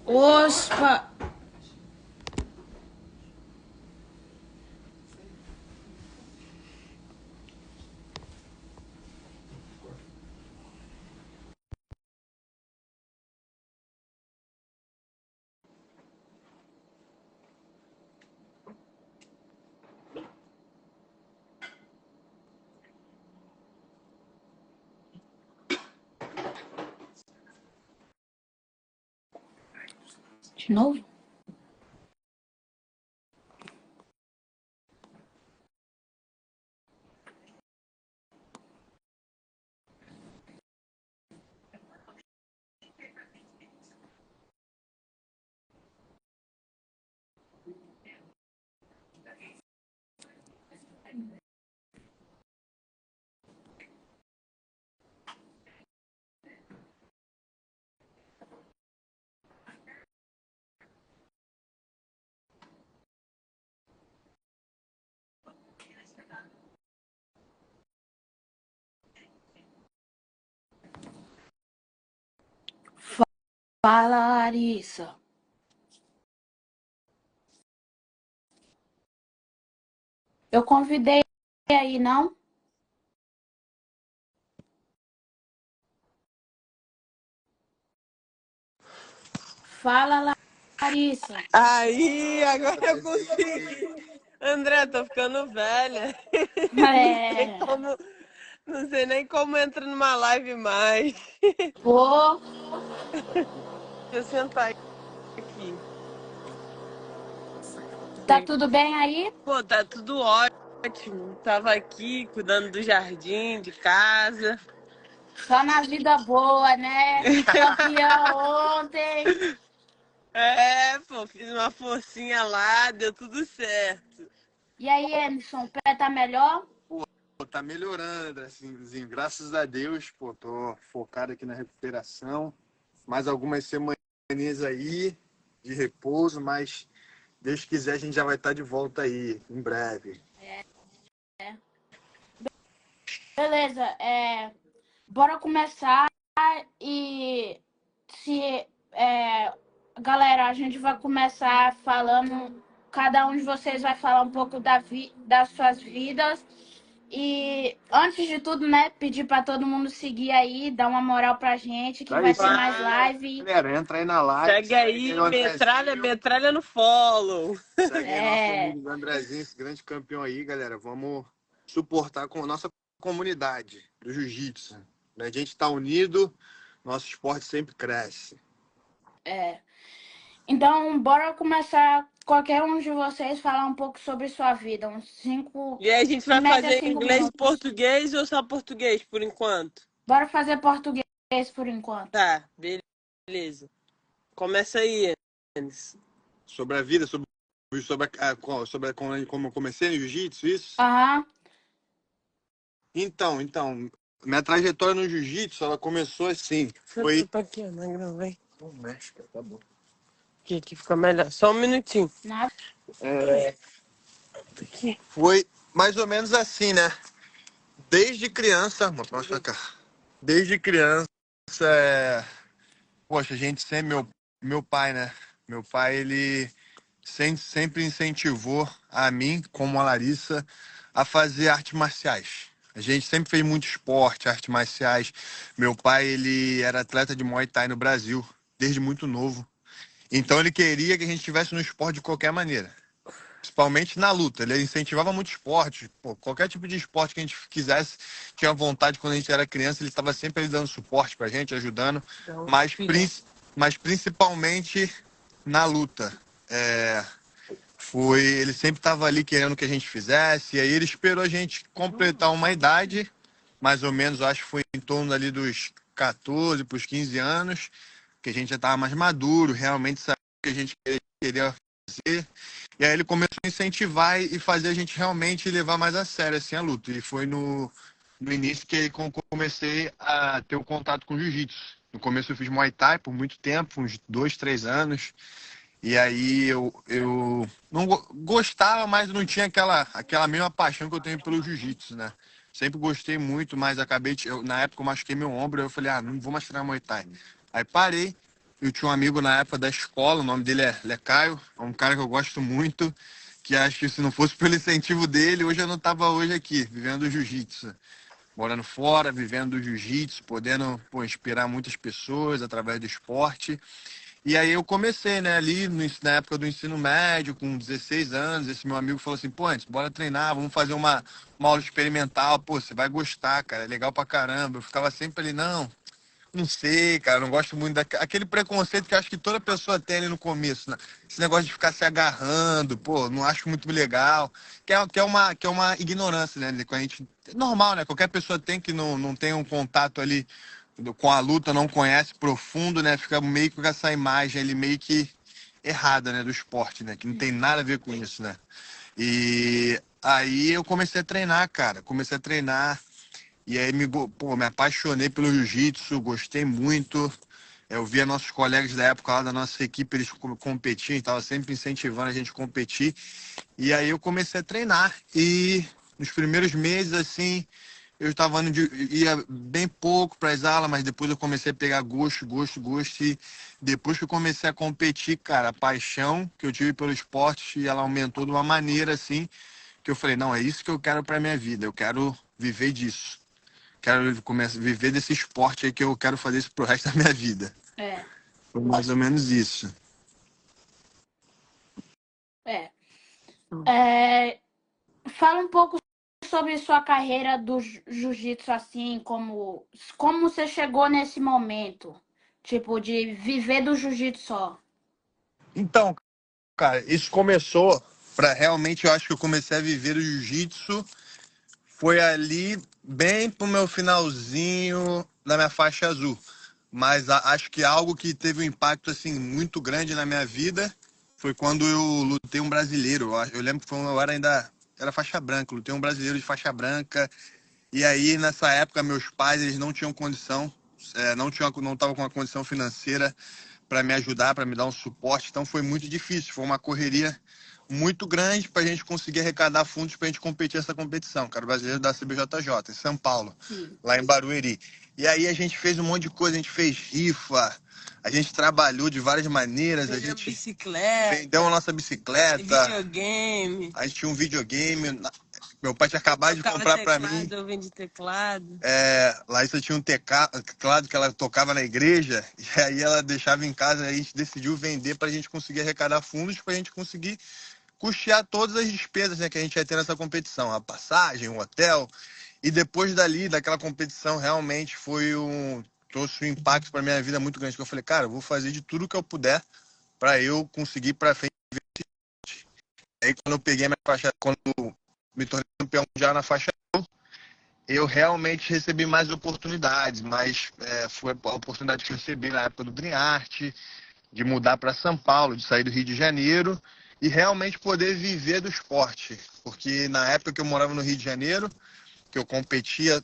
Ospa! De novo? Fala, Larissa. Eu convidei aí, não? Fala, Larissa. Aí, agora eu consegui. André, tô ficando velha. Não sei É. como, não sei nem como entra numa live mais. Pô, Deixa eu sentar aqui. tá tudo bem aí? Pô, tá tudo ótimo. Tava aqui cuidando do jardim, de casa. Só na vida boa, né? Campeão ontem. É, pô, fiz uma forcinha lá, deu tudo certo. E aí, Emerson, o pé tá melhor? Pô, tá melhorando, assim, graças a Deus, pô, tô focado aqui na recuperação. Mais algumas semaninhas aí de repouso, mas Deus quiser a gente já vai estar de volta aí em breve. Beleza, bora começar e se galera, a gente vai começar falando, cada um de vocês vai falar um pouco das suas vidas. E antes de tudo, né, pedir para todo mundo seguir aí, dar uma moral pra gente, que vai Aí, ter mais Vai. live. galera, entra aí na live, Segue aí, o metralha, Andrezinho, metralha no follow. segue aí nosso É, amigo Andrezinho, esse grande campeão aí, galera. Vamos suportar com a nossa comunidade do jiu-jitsu. A gente tá unido, nosso esporte sempre cresce. então, bora começar. Qualquer um de vocês falar um pouco sobre sua vida, uns 5, E aí a gente em vai média fazer 5 inglês e minutos. português ou só português por enquanto? Bora fazer português por enquanto. Tá, beleza. Começa aí, Enes. Sobre a vida, sobre como eu comecei no jiu-jitsu, isso? Aham, Então, minha trajetória no jiu-jitsu, ela começou assim. Foi. Senta aqui, ó, na grama, vai. Não mexe, cara, tá bom. Aqui fica melhor. Só um minutinho. nada. Aqui. Foi mais ou menos assim, né? Desde criança. Vou mostrar cá. Desde criança, poxa, a gente sempre. Meu pai, né? Meu pai, ele sempre incentivou a mim, como a Larissa, a fazer artes marciais. A gente sempre fez muito esporte, artes marciais. Meu pai, ele era atleta de Muay Thai no Brasil, desde muito novo. Então ele queria que a gente estivesse no esporte de qualquer maneira. Principalmente na luta. Ele incentivava muito esporte. Pô, qualquer tipo de esporte que a gente quisesse, tinha vontade quando a gente era criança, ele estava sempre ali dando suporte pra gente, ajudando. Então, Mas, filha. mas principalmente na luta. Ele sempre estava ali querendo que a gente fizesse, e aí ele esperou a gente completar uma idade, mais ou menos, acho que foi em torno ali dos 14 para os 15 anos, que a gente já estava mais maduro, realmente sabia o que a gente queria fazer. E aí ele começou a incentivar e fazer a gente realmente levar mais a sério assim, a luta. E foi no início que comecei a ter o contato com jiu-jitsu. No começo eu fiz Muay Thai por muito tempo, uns 2, 3 anos. E aí eu não gostava, mas não tinha aquela mesma paixão que eu tenho pelo jiu-jitsu, né? Sempre gostei muito, mas na época eu machuquei meu ombro, eu falei, não vou mais treinar Muay Thai. Aí parei, eu tinha um amigo na época da escola, o nome dele é Caio, é um cara que eu gosto muito, que acho que se não fosse pelo incentivo dele, hoje eu não tava hoje aqui, vivendo o jiu-jitsu. Morando fora, vivendo o jiu-jitsu, podendo, pô, inspirar muitas pessoas através do esporte. E aí eu comecei, né, ali na época do ensino médio, com 16 anos, esse meu amigo falou assim, pô, antes, bora treinar, vamos fazer uma aula experimental, pô, você vai gostar, cara, é legal pra caramba. Eu ficava sempre ali, não sei, cara, não gosto muito daquele preconceito que eu acho que toda pessoa tem ali no começo, né? Esse negócio de ficar se agarrando, pô, não acho muito legal, que é uma ignorância, né? Que a gente, é normal, né? Qualquer pessoa tem que não tem um contato ali com a luta, não conhece profundo, né? Fica meio que com essa imagem ali meio que errada, né, do esporte, né? Que não tem nada a ver com isso, né? E aí eu comecei a treinar, cara, comecei a treinar. E aí pô, me apaixonei pelo jiu-jitsu, gostei muito. Eu via nossos colegas da época lá da nossa equipe, eles competiam, estava sempre incentivando a gente a competir. E aí eu comecei a treinar. E nos primeiros meses, assim, eu estava ia bem pouco para as aulas, mas depois eu comecei a pegar gosto, gosto, gosto. E depois que eu comecei a competir, cara, a paixão que eu tive pelo esporte, ela aumentou de uma maneira, assim, que eu falei, não, é isso que eu quero para minha vida, eu quero viver disso. Quero começar a viver desse esporte aí que eu quero fazer isso pro resto da minha vida. É, Foi mais ou menos isso. é. É, fala um pouco sobre sua carreira do jiu-jitsu, assim, como você chegou nesse momento, tipo, de viver do jiu-jitsu só. Então, cara, isso começou para realmente, eu acho que eu comecei a viver o jiu-jitsu foi ali bem pro meu finalzinho da minha faixa azul. Mas acho que algo que teve um impacto assim muito grande na minha vida foi quando eu lutei um brasileiro. Eu lembro que eu era faixa branca, lutei um brasileiro de faixa branca. E aí nessa época meus pais eles não tinham condição, não estavam com uma condição financeira para me ajudar, para me dar um suporte. Então foi muito difícil, foi uma correria muito grande para a gente conseguir arrecadar fundos para a gente competir essa competição, cara, o brasileiro da CBJJ, em São Paulo, Sim. lá em Barueri. E aí a gente fez um monte de coisa, a gente fez rifa, a gente trabalhou de várias maneiras, a gente vendeu a nossa bicicleta, videogame. a gente tinha um videogame, meu pai tinha acabado de comprar para mim. Eu vendi teclado. Larissa tinha um teclado que ela tocava na igreja, e aí ela deixava em casa, e a gente decidiu vender para a gente conseguir arrecadar fundos, para a gente conseguir custear todas as despesas, né, que a gente ia ter nessa competição, a passagem, o hotel. E depois daquela competição, realmente trouxe um impacto para minha vida muito grande, que eu falei, cara, eu vou fazer de tudo que eu puder para eu conseguir para frente. Aí quando eu peguei a minha faixa, quando me tornei campeão já na faixa, eu realmente recebi mais oportunidades, mas foi a oportunidade que eu recebi na época do Dream Art, de mudar para São Paulo, de sair do Rio de Janeiro e realmente poder viver do esporte. Porque na época que eu morava no Rio de Janeiro, que eu competia,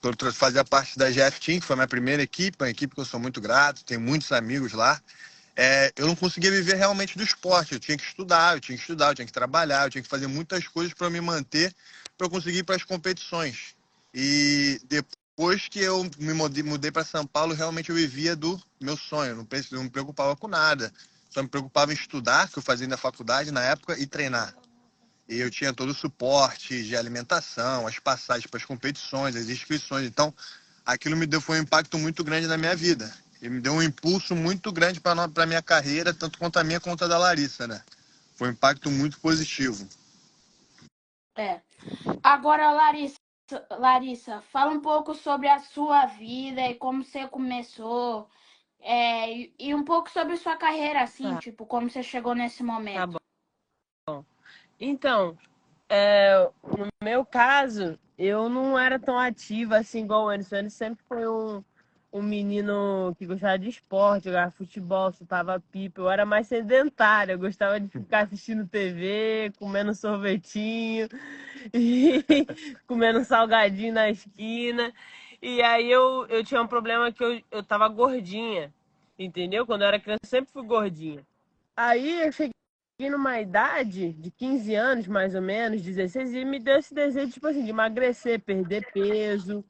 eu fazia parte da GF Team, que foi a minha primeira equipe, uma equipe que eu sou muito grato, tenho muitos amigos lá. Eu não conseguia viver realmente do esporte, eu tinha que estudar, eu tinha que trabalhar, eu tinha que fazer muitas coisas para me manter, para eu conseguir ir para as competições. E depois que eu me mudei para São Paulo, realmente eu vivia do meu sonho, não me preocupava com nada. Só me preocupava em estudar, que eu fazia na faculdade na época, e treinar. E eu tinha todo o suporte de alimentação, as passagens para as competições, as inscrições. Então, aquilo foi um impacto muito grande na minha vida. E me deu um impulso muito grande para a minha carreira, tanto quanto a minha quanto a da Larissa, né? Foi um impacto muito positivo. Agora, Larissa, fala um pouco sobre a sua vida e como você começou, e um pouco sobre sua carreira, assim, tipo, como você chegou nesse momento. Tá bom. Então, no meu caso, eu não era tão ativa assim igual o Anderson. Ele sempre foi um menino que gostava de esporte, jogava futebol, soltava pipa. Eu era mais sedentária, eu gostava de ficar assistindo TV, comendo sorvetinho e comendo salgadinho na esquina. E aí eu tinha um problema que eu tava gordinha, entendeu? Quando eu era criança, eu sempre fui gordinha. Aí eu cheguei numa idade de 15 anos, mais ou menos, 16, e me deu esse desejo, tipo assim, de emagrecer, perder peso.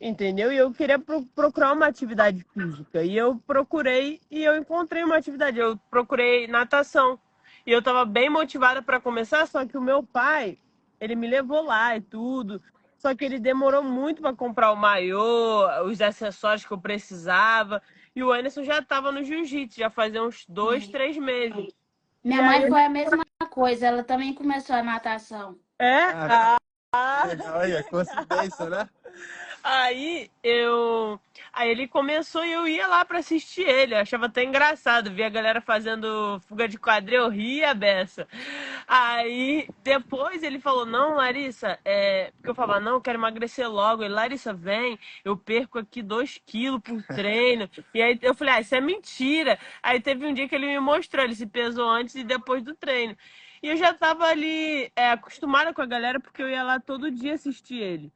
entendeu? E eu queria procurar uma atividade física. E eu procurei e eu encontrei uma atividade. Eu procurei natação. E eu estava bem motivada para começar, só que o meu pai, ele me levou lá e tudo. Só que ele demorou muito para comprar o maiô, os acessórios que eu precisava. E o Anderson já estava no jiu-jitsu, já fazia uns 2, 3 meses. E Minha mãe aí, foi a mesma coisa, ela também começou a natação. é? Legal aí, é coincidência, né? Aí eu. Aí ele começou e eu ia lá pra assistir ele. Eu achava até engraçado. Via a galera fazendo fuga de quadril, eu ria beça. Aí depois ele falou: Não, Larissa, porque eu falava: Não, eu quero emagrecer logo. Ele, Larissa, vem, eu perco aqui 2 quilos por treino. E aí eu falei: Isso é mentira. Aí teve um dia que ele me mostrou, ele se pesou antes e depois do treino. E eu já tava ali acostumada com a galera porque eu ia lá todo dia assistir ele.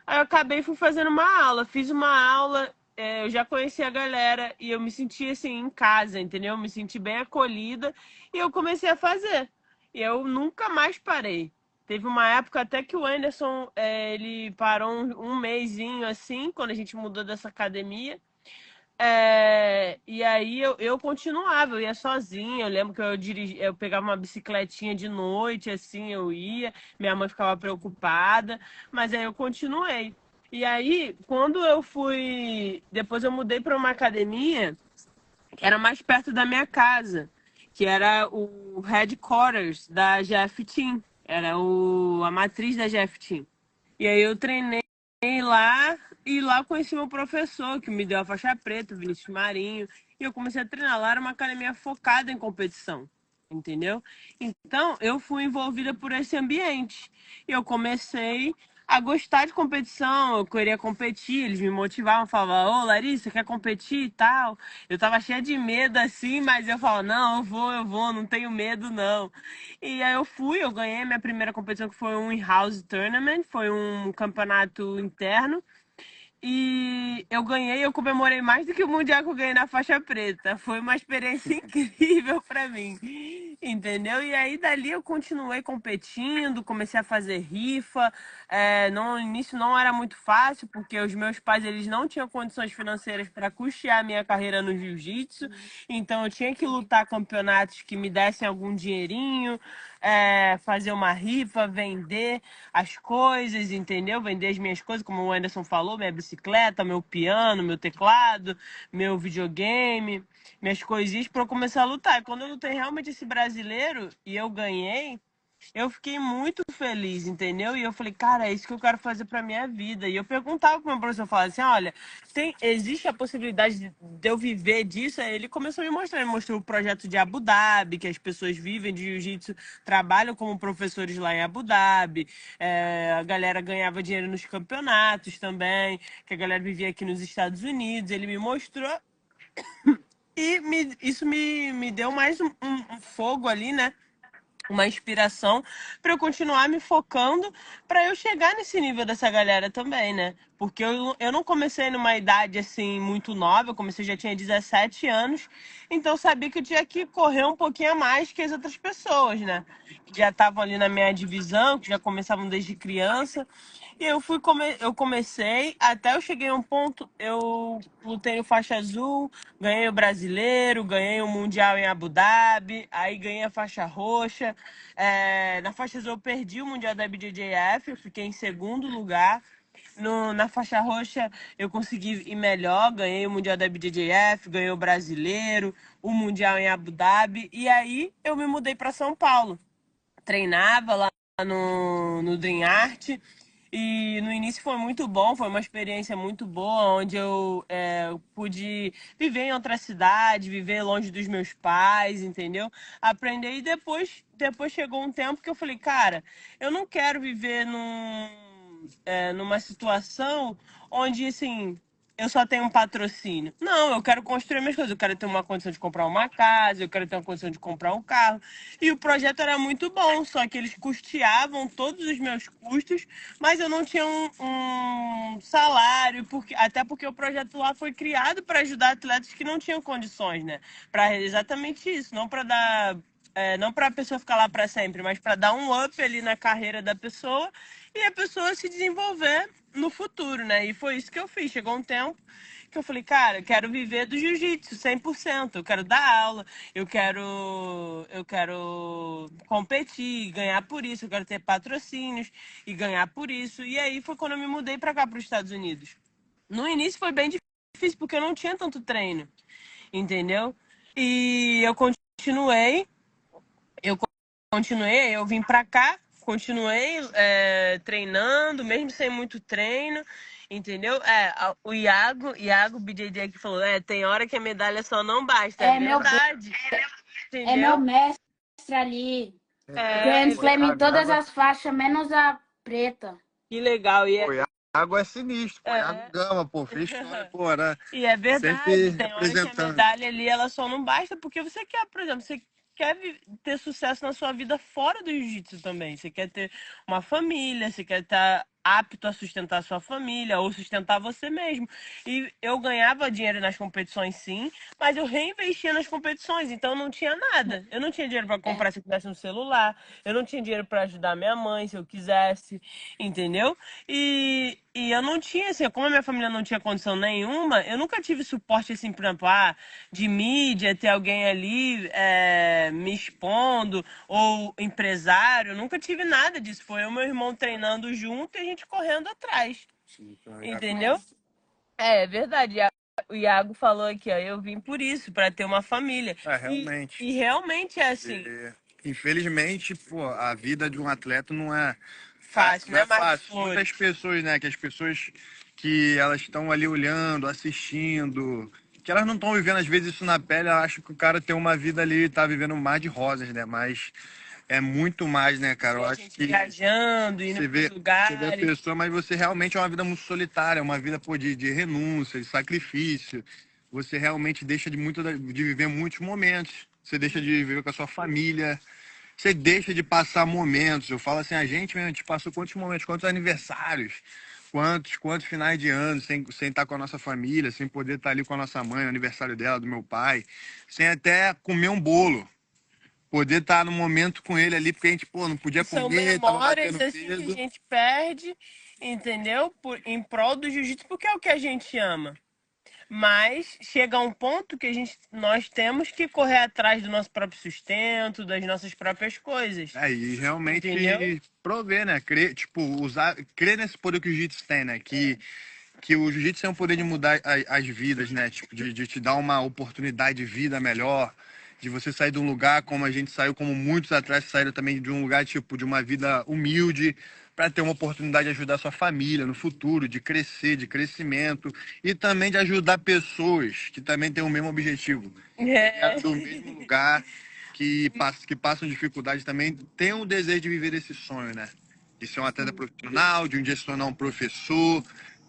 Aí eu acabei fui fazendo uma aula, fiz uma aula, eu já conheci a galera e eu me senti assim em casa, entendeu? Eu me senti bem acolhida e eu comecei a fazer. E eu nunca mais parei. Teve uma época até que o Anderson, ele parou um mesinho assim, quando a gente mudou dessa academia. E aí eu continuava, eu ia sozinha. Eu lembro que eu pegava uma bicicletinha de noite, assim, eu ia, minha mãe ficava preocupada, mas aí eu continuei. E aí, quando eu fui. Depois eu mudei para uma academia que era mais perto da minha casa, que era o headquarters da GF Team, era a matriz da GF Team. E aí eu treinei lá e lá conheci meu professor, que me deu a faixa preta, o Vinícius Marinho, e eu comecei a treinar lá, era uma academia focada em competição, entendeu? Então eu fui envolvida por esse ambiente. E eu comecei a gostar de competição, eu queria competir, eles me motivavam, falavam: Ô Larissa, quer competir e tal? Eu tava cheia de medo assim, mas eu falava: Não, eu vou, não tenho medo não. E aí eu fui, eu ganhei a minha primeira competição, que foi um in-house tournament, foi um campeonato interno. E eu ganhei, eu comemorei mais do que o mundial que eu ganhei na faixa preta. Foi uma experiência incrível para mim, entendeu? E aí dali eu continuei competindo, comecei a fazer rifa. No início não era muito fácil, porque os meus pais eles não tinham condições financeiras para custear a minha carreira no jiu-jitsu. Então eu tinha que lutar campeonatos que me dessem algum dinheirinho, fazer uma rifa, vender as coisas, entendeu? Vender as minhas coisas, como o Anderson falou, minha bicicleta, meu piano, meu teclado, meu videogame, minhas coisinhas para eu começar a lutar. E quando eu lutei realmente esse brasileiro e eu ganhei, eu fiquei muito feliz, entendeu? E eu falei: Cara, é isso que eu quero fazer pra minha vida. E eu perguntava pro meu professor, eu falava assim: Olha, existe a possibilidade de eu viver disso? Aí ele começou a me mostrar, ele mostrou o projeto de Abu Dhabi, que as pessoas vivem de jiu-jitsu, trabalham como professores lá em Abu Dhabi. A galera ganhava dinheiro nos campeonatos também, que a galera vivia aqui nos Estados Unidos. Ele me mostrou e isso me deu mais um fogo ali, né? Uma inspiração para eu continuar me focando para eu chegar nesse nível dessa galera também, né? Porque eu não comecei numa idade assim muito nova, eu comecei já tinha 17 anos, então eu sabia que eu tinha que correr um pouquinho a mais que as outras pessoas, né? Que já estavam ali na minha divisão, que já começavam desde criança. E eu comecei, até eu cheguei a um ponto, eu lutei no faixa azul, ganhei o brasileiro, ganhei o mundial em Abu Dhabi, aí ganhei a faixa roxa. Na faixa azul eu perdi o mundial da BJJF, eu fiquei em segundo lugar. Na faixa roxa eu consegui ir melhor, ganhei o mundial da BJJF, ganhei o brasileiro, o mundial em Abu Dhabi, e aí eu me mudei para São Paulo. Treinava lá no Dream Art. E no início foi muito bom, foi uma experiência muito boa, onde eu pude viver em outra cidade, viver longe dos meus pais, entendeu? Aprender. E depois chegou um tempo que eu falei: Cara, eu não quero viver numa situação onde, assim, eu só tenho um patrocínio. Não, eu quero construir minhas coisas. Eu quero ter uma condição de comprar uma casa, eu quero ter uma condição de comprar um carro. E o projeto era muito bom, só que eles custeavam todos os meus custos, mas eu não tinha um salário, até porque o projeto lá foi criado para ajudar atletas que não tinham condições, né? Para exatamente isso, não para dar. Não para a pessoa ficar lá para sempre, mas para dar um up ali na carreira da pessoa e a pessoa se desenvolver no futuro, né? E foi isso que eu fiz. Chegou um tempo que eu falei, cara, eu quero viver do jiu-jitsu 100%. Eu quero dar aula, eu quero competir, ganhar por isso, eu quero ter patrocínios e ganhar por isso. E aí foi quando eu me mudei pra cá, para os Estados Unidos. No início foi bem difícil porque eu não tinha tanto treino, entendeu? E eu continuei, eu vim pra cá, continuei treinando, mesmo sem muito treino, entendeu? O Iago BJJ que falou, tem hora que a medalha só não basta, é É meu, verdade, é meu entendeu? mestre ali. É, Grand Slam em todas Água, as faixas, menos a preta. que legal, pô, e a água é sinistro, pô. Iago é, Gama, pô, fez história, pô, né? E é Sempre verdade, tem hora que a representando. medalha ali, ela só não basta porque você quer, por exemplo, você quer ter sucesso na sua vida fora do jiu-jitsu também. Você quer ter uma família, você quer estar apto a sustentar a sua família ou sustentar você mesmo. E eu ganhava dinheiro nas competições, sim, mas eu reinvestia nas competições, então eu não tinha nada. Eu não tinha dinheiro para É, comprar se eu tivesse um celular, eu não tinha dinheiro para ajudar minha mãe se eu quisesse, entendeu? E eu não tinha, assim, como a minha família não tinha condição nenhuma, eu nunca tive suporte, assim, por exemplo, de mídia, ter alguém ali me expondo, ou empresário, eu nunca tive nada disso. Foi eu e meu irmão treinando junto e a gente correndo atrás, Então, entendeu? É verdade. O Iago falou aqui, ó, eu vim por isso, para ter uma família. E, realmente. e realmente é assim, Infelizmente, pô, a vida de um atleta fácil, não né, é Mar de fácil. Muitas Flores? pessoas, né, que as pessoas que elas estão ali olhando, assistindo, que elas não estão vivendo às vezes isso na pele, elas acham que o cara tem uma vida ali, tá vivendo um mar de rosas, né? Mas é muito mais, né, cara? Eu Tem a acho gente que viajando, indo você para os vê a lugares. pessoa, mas você realmente é uma vida muito solitária, é uma vida, pô, de renúncia, de sacrifício. Você realmente deixa de viver muitos momentos. Você deixa de viver com a sua família. Você deixa de passar momentos. Eu falo assim, a gente mesmo, a gente passou quantos momentos, quantos aniversários, quantos finais de ano sem estar com a nossa família, sem poder estar ali com a nossa mãe, no aniversário dela, do meu pai, sem até comer um bolo. Poder estar no momento com ele ali, porque a gente, pô, não podia E são comer, tava memórias batendo assim que a peso. gente perde, entendeu? Em prol do jiu-jitsu, porque é o que a gente ama. Mas chega um ponto que nós temos que correr atrás do nosso próprio sustento, das nossas próprias coisas. E Entendeu? realmente prover, né? Crer, tipo, crer nesse poder que o jiu-jitsu tem, né? Que o jiu-jitsu tem o poder de mudar as vidas, né? Tipo, de te dar uma oportunidade de vida melhor, de você sair de um lugar como a gente saiu, como muitos atletas saíram também de um lugar, tipo, de uma vida humilde, para ter uma oportunidade de ajudar a sua família no futuro, de crescer, de crescimento, e também de ajudar pessoas que também têm o mesmo objetivo, que É. vieram do mesmo lugar, que passam dificuldade também, têm o desejo de viver esse sonho, né? De ser um atleta profissional, de um dia se tornar um professor,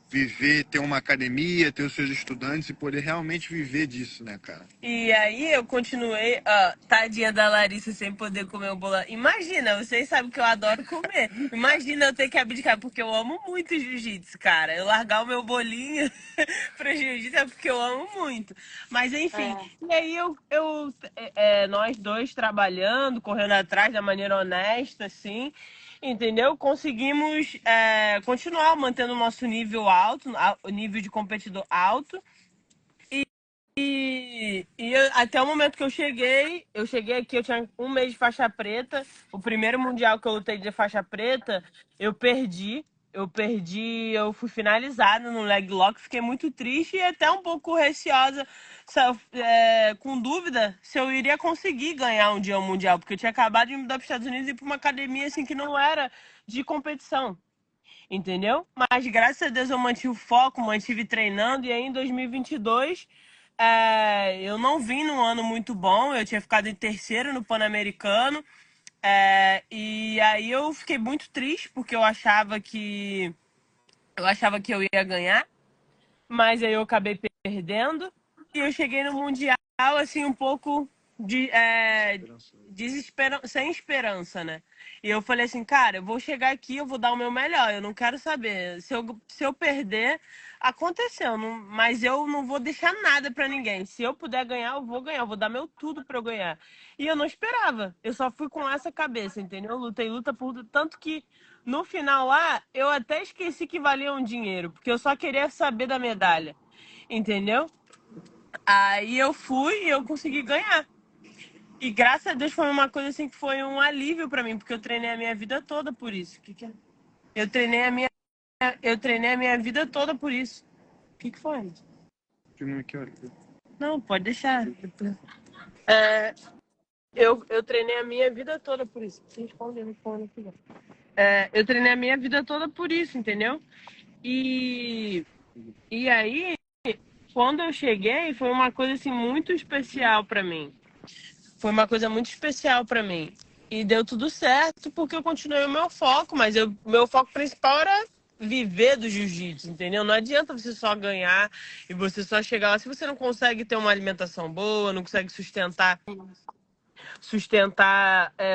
viver, ter uma academia, ter os seus estudantes e poder realmente viver disso, né, cara? E aí eu continuei, ó, tadinha da Larissa sem poder comer o bolo. Imagina, vocês sabem que eu adoro comer. Imagina eu ter que abdicar, porque eu amo muito jiu-jitsu, cara. Eu largar o meu bolinho pro jiu-jitsu é porque eu amo muito. Mas enfim, é. e aí nós dois trabalhando, correndo atrás da maneira honesta, assim, entendeu? Conseguimos continuar mantendo o nosso nível alto, o nível de competidor alto. Até o momento que eu cheguei aqui, eu tinha um mês de faixa preta. O primeiro mundial que eu lutei de faixa preta, eu perdi. Eu fui finalizada no leg lock, fiquei muito triste e até um pouco receosa, com dúvida se eu iria conseguir ganhar um dia o mundial, porque eu tinha acabado de me mudar para os Estados Unidos e ir para uma academia assim que não era de competição. Entendeu? Mas graças a Deus eu mantive o foco, mantive treinando, e aí em 2022 eu não vim num ano muito bom, eu tinha ficado em terceiro no Pan-Americano, e aí eu fiquei muito triste porque eu achava que eu ia ganhar, mas aí eu acabei perdendo, e eu cheguei no Mundial assim um pouco sem esperança, né? E eu falei assim, cara, eu vou chegar aqui, eu vou dar o meu melhor, eu não quero saber. Se eu perder, aconteceu, mas eu não vou deixar nada pra ninguém. Se eu puder ganhar, eu vou dar meu tudo pra eu ganhar. E eu não esperava, eu só fui com essa cabeça, entendeu? Eu lutei luta por luta, tanto que no final lá, eu até esqueci que valia um dinheiro, porque eu só queria saber da medalha, entendeu? Aí eu fui e eu consegui ganhar. E graças a Deus foi uma coisa assim que foi um alívio pra mim, porque eu treinei a minha vida toda por isso. Que é? Eu treinei a minha vida toda por isso. O que foi? Não, pode deixar. É, eu treinei a minha vida toda por isso. Eu treinei a minha vida toda por isso, entendeu? E aí, quando eu cheguei, foi uma coisa assim muito especial pra mim. Foi uma coisa muito especial pra mim. E deu tudo certo porque eu continuei o meu foco, mas meu foco principal era viver do jiu-jitsu, entendeu? Não adianta você só ganhar e você só chegar lá se você não consegue ter uma alimentação boa, não consegue sustentar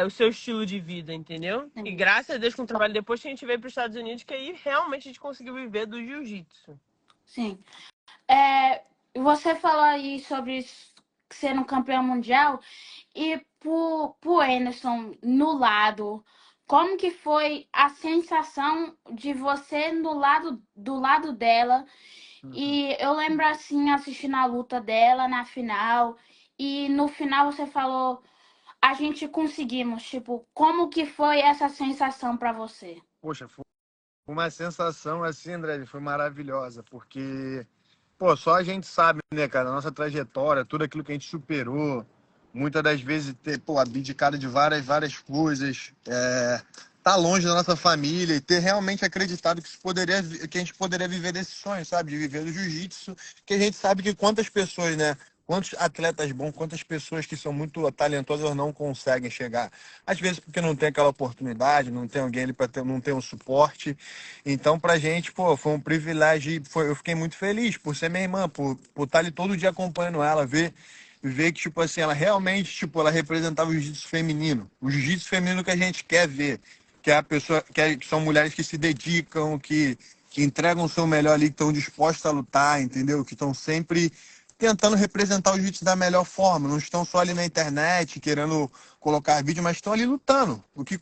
o seu estilo de vida, entendeu? E graças a Deus com o trabalho depois que a gente veio para os Estados Unidos, que aí realmente a gente conseguiu viver do jiu-jitsu. Sim. Você falou aí sobre ser um campeão mundial e pro Anderson no lado, como que foi a sensação de você do lado dela? E eu lembro assim, assistindo a luta dela na final, e no final você falou, a gente conseguimos, tipo, como que foi essa sensação pra você? Poxa, foi uma sensação assim, André, foi maravilhosa, porque, pô, só a gente sabe, né, cara, a nossa trajetória, tudo aquilo que a gente superou, muitas das vezes ter, pô, abdicado de várias coisas, tá longe da nossa família e ter realmente acreditado que, que a gente poderia viver desse sonho, sabe, de viver do jiu-jitsu, que a gente sabe que quantas pessoas, né, quantos atletas bons, quantas pessoas que são muito talentosas não conseguem chegar. Às vezes porque não tem aquela oportunidade, não tem alguém ali para ter, não tem um suporte. Então, pra gente, pô, foi um privilégio. Eu fiquei muito feliz por ser minha irmã, por estar ali todo dia acompanhando ela, ver que, tipo assim, ela realmente, tipo, ela representava o jiu-jitsu feminino. O jiu-jitsu feminino que a gente quer ver. Que é a pessoa, que são mulheres que se dedicam, que entregam o seu melhor ali, que estão dispostas a lutar, entendeu? Que estão sempre tentando representar o jiu-jitsu da melhor forma. Não estão só ali na internet, querendo colocar vídeo, mas estão ali lutando. O que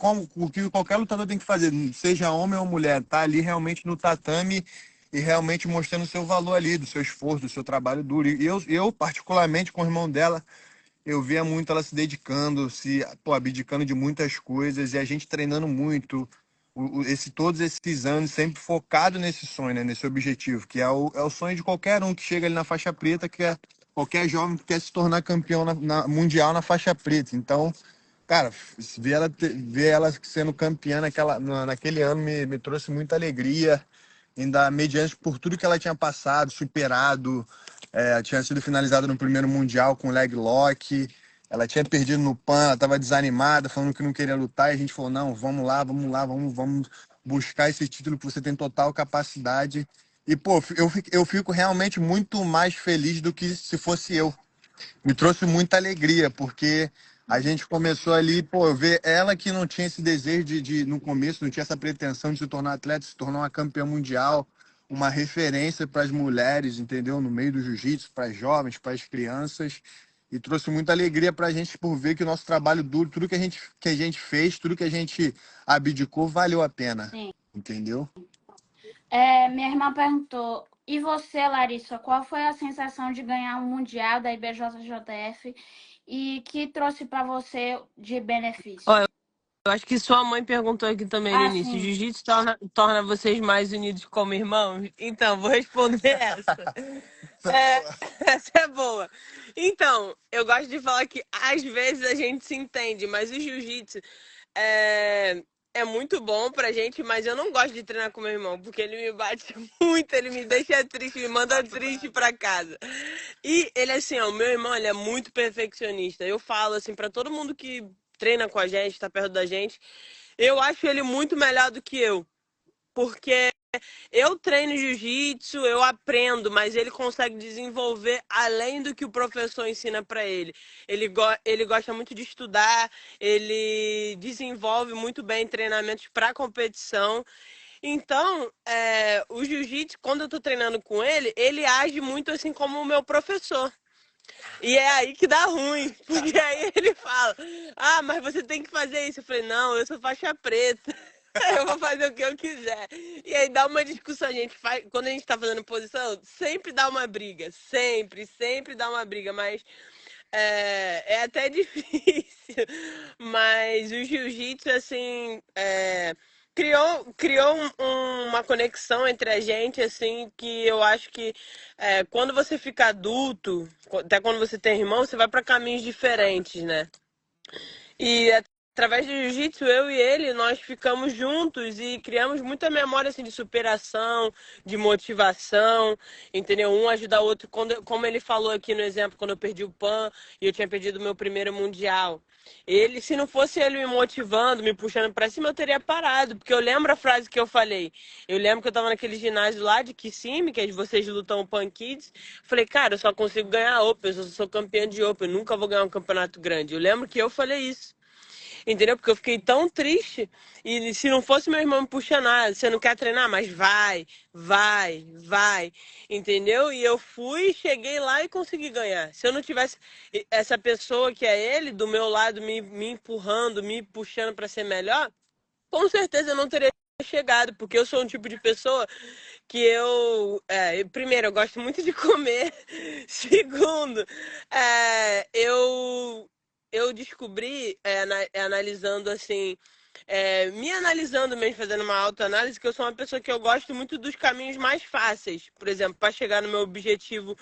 qualquer lutador tem que fazer, seja homem ou mulher, tá ali realmente no tatame e realmente mostrando o seu valor ali, do seu esforço, do seu trabalho duro. E eu particularmente, com o irmão dela, eu via muito ela se dedicando, pô, abdicando de muitas coisas e a gente treinando muito. Todos esses anos sempre focado nesse sonho, né, nesse objetivo, que é o sonho de qualquer um que chega ali na faixa preta, que é qualquer jovem que quer se tornar campeão mundial na faixa preta. Então, cara, ver ela sendo campeã naquele ano me trouxe muita alegria, ainda mediante por tudo que ela tinha passado, superado. Tinha sido finalizada no primeiro mundial com leg lock. Ela tinha perdido no PAN, ela estava desanimada, falando que não queria lutar. E a gente falou: não, vamos lá, vamos buscar esse título que você tem total capacidade. E, pô, eu fico realmente muito mais feliz do que se fosse eu. Me trouxe muita alegria, porque a gente começou ali, pô, eu ver ela que não tinha esse desejo no começo, não tinha essa pretensão de se tornar atleta, se tornar uma campeã mundial, uma referência para as mulheres, entendeu? No meio do jiu-jitsu, para as jovens, para as crianças. E trouxe muita alegria para a gente por ver que o nosso trabalho duro, tudo que a gente fez, tudo que a gente abdicou, valeu a pena. Sim. Entendeu? Minha irmã perguntou, e você, Larissa, qual foi a sensação de ganhar um mundial da IBJJF e que trouxe para você de benefício? Olha, eu acho que sua mãe perguntou aqui também no início. O jiu-jitsu torna vocês mais unidos como irmãos? Então, vou responder essa. Essa é boa. Então, eu gosto de falar que às vezes a gente se entende, mas o jiu-jitsu é muito bom pra gente, mas eu não gosto de treinar com meu irmão, porque ele me bate muito, ele me deixa triste, me manda triste pra casa. E ele, assim, ó, o meu irmão, ele é muito perfeccionista. Eu falo, assim, pra todo mundo que treina com a gente, tá perto da gente, eu acho ele muito melhor do que eu. Porque eu treino jiu-jitsu, eu aprendo, mas ele consegue desenvolver além do que o professor ensina para ele. Ele gosta muito de estudar, ele desenvolve muito bem treinamentos para competição. Então, o jiu-jitsu, quando eu tô treinando com ele, ele age muito assim como o meu professor. E é aí que dá ruim, porque aí ele fala: ah, mas você tem que fazer isso. Eu falei: não, eu sou faixa preta. Eu vou fazer o que eu quiser. E aí dá uma discussão. A gente faz, quando a gente tá fazendo posição, sempre dá uma briga. Sempre, sempre dá uma briga. Mas é até difícil. Mas o jiu-jitsu, assim, criou uma conexão entre a gente, assim, que eu acho que quando você fica adulto, até quando você tem irmão, você vai para caminhos diferentes, né? E através do jiu-jitsu, eu e ele, nós ficamos juntos e criamos muita memória assim, de superação, de motivação, entendeu? Um ajuda o outro. Como ele falou aqui no exemplo, quando eu perdi o PAN e eu tinha perdido o meu primeiro mundial. Ele, se não fosse ele me motivando, me puxando pra cima, eu teria parado. Porque eu lembro a frase que eu falei. Eu lembro que eu tava naquele ginásio lá de Kissimmee, que vocês lutam o Pan Kids. Falei, cara, eu só consigo ganhar Open, eu sou campeã de Open, eu nunca vou ganhar um campeonato grande. Eu lembro que eu falei isso. Entendeu? Porque eu fiquei tão triste. E se não fosse meu irmão me puxando, você não quer treinar? Mas vai, vai, vai. Entendeu? E eu fui, cheguei lá e consegui ganhar. Se eu não tivesse essa pessoa que é ele, do meu lado, me empurrando, me puxando para ser melhor, com certeza eu não teria chegado, porque eu sou um tipo de pessoa que primeiro, eu gosto muito de comer. Segundo, eu descobri, analisando assim, me analisando mesmo, fazendo uma autoanálise, que eu sou uma pessoa que eu gosto muito dos caminhos mais fáceis. Por exemplo, para chegar no meu objetivo,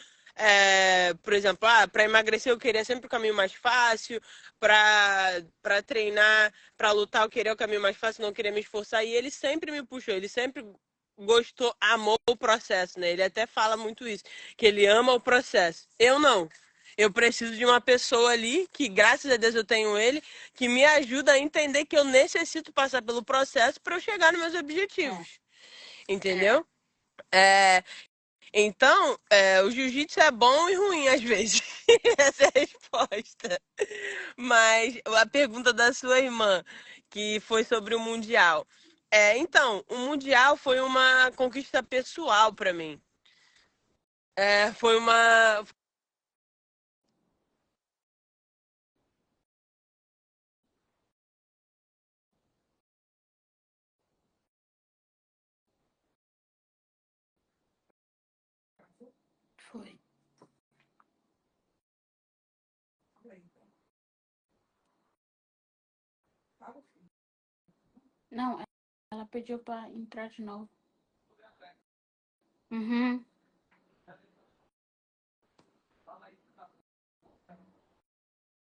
por exemplo, para emagrecer eu queria sempre o caminho mais fácil, para treinar, para lutar eu queria o caminho mais fácil, não queria me esforçar. E ele sempre me puxou, ele sempre gostou, amou o processo, né? Ele até fala muito isso, que ele ama o processo. Eu não. Eu preciso de uma pessoa ali, que graças a Deus eu tenho ele, que me ajuda a entender que eu necessito passar pelo processo para eu chegar nos meus objetivos. Entendeu? Então, o jiu-jitsu é bom e ruim às vezes. Essa é a resposta. Mas a pergunta da sua irmã, que foi sobre o Mundial. Então, o Mundial foi uma conquista pessoal para mim. Foi uma. Foi. Não, ela pediu pra entrar de novo. Uhum.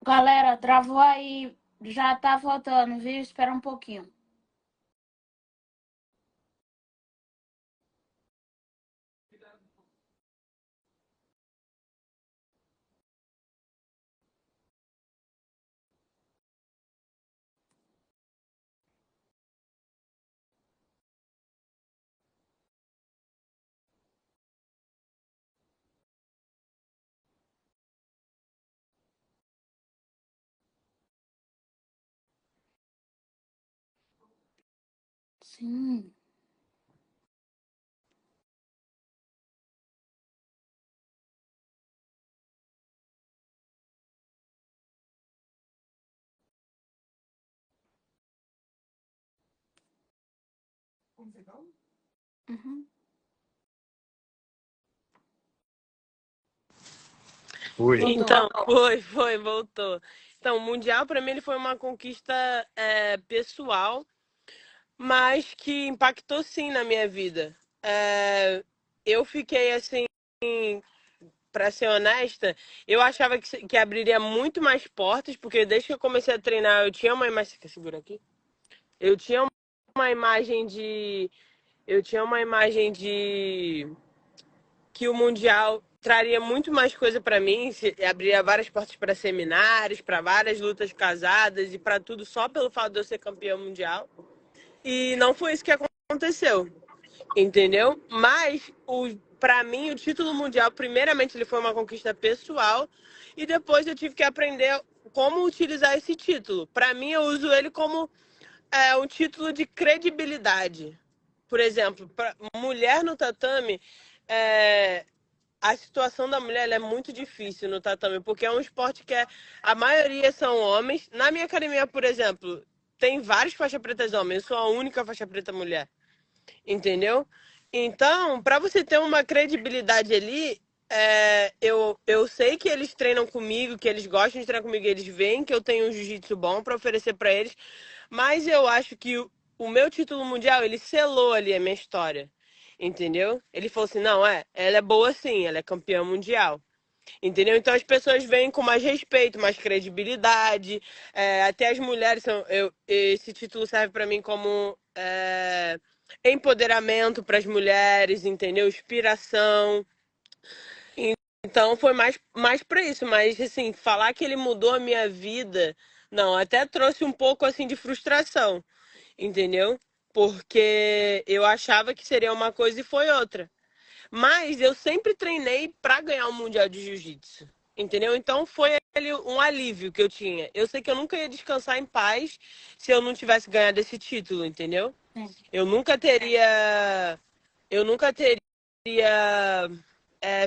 Galera, travou aí. Já tá voltando, viu? Espera um pouquinho. Sim. Uhum. Ui. Então, voltou. Então, o Mundial para mim ele foi uma conquista pessoal, mas que impactou sim na minha vida. Eu fiquei assim, para ser honesta, eu achava que abriria muito mais portas, porque desde que eu comecei a treinar, eu tinha uma imagem. Você quer segurar aqui? Eu tinha uma imagem de. Eu tinha uma imagem de que o Mundial traria muito mais coisa para mim, abriria várias portas para seminários, para várias lutas casadas e para tudo só pelo fato de eu ser campeão mundial. E não foi isso que aconteceu. entendeu? Mas, para mim, o título mundial, primeiramente, ele foi uma conquista pessoal e depois eu tive que aprender como utilizar esse título. Para mim, eu uso ele como um título de credibilidade. Por exemplo, para mulher no tatame, é, a situação da mulher ela é muito difícil no tatame, porque é um esporte que a maioria são homens. Na minha academia, por exemplo, tem vários faixa pretas homens, eu sou a única faixa preta mulher. Entendeu? Então, para você ter uma credibilidade ali, eu sei que eles treinam comigo, que eles gostam de treinar comigo, eles veem que eu tenho um jiu-jitsu bom para oferecer para eles, mas eu acho que o meu título mundial, ele selou ali a minha história, entendeu? Ele falou assim, não, ela é boa sim, ela é campeã mundial. Entendeu? Então as pessoas vêm com mais respeito, mais credibilidade. Até as mulheres esse título serve para mim como empoderamento para as mulheres, entendeu? Inspiração. Então foi mais para isso, mas assim, falar que ele mudou a minha vida, não, até trouxe um pouco assim de frustração, entendeu? Porque eu achava que seria uma coisa e foi outra. Mas eu sempre treinei para ganhar o Mundial de Jiu-Jitsu. Entendeu? Então foi ali um alívio que eu tinha. Eu sei que eu nunca ia descansar em paz se eu não tivesse ganhado esse título, entendeu? Sim. Eu nunca teria. Eu nunca teria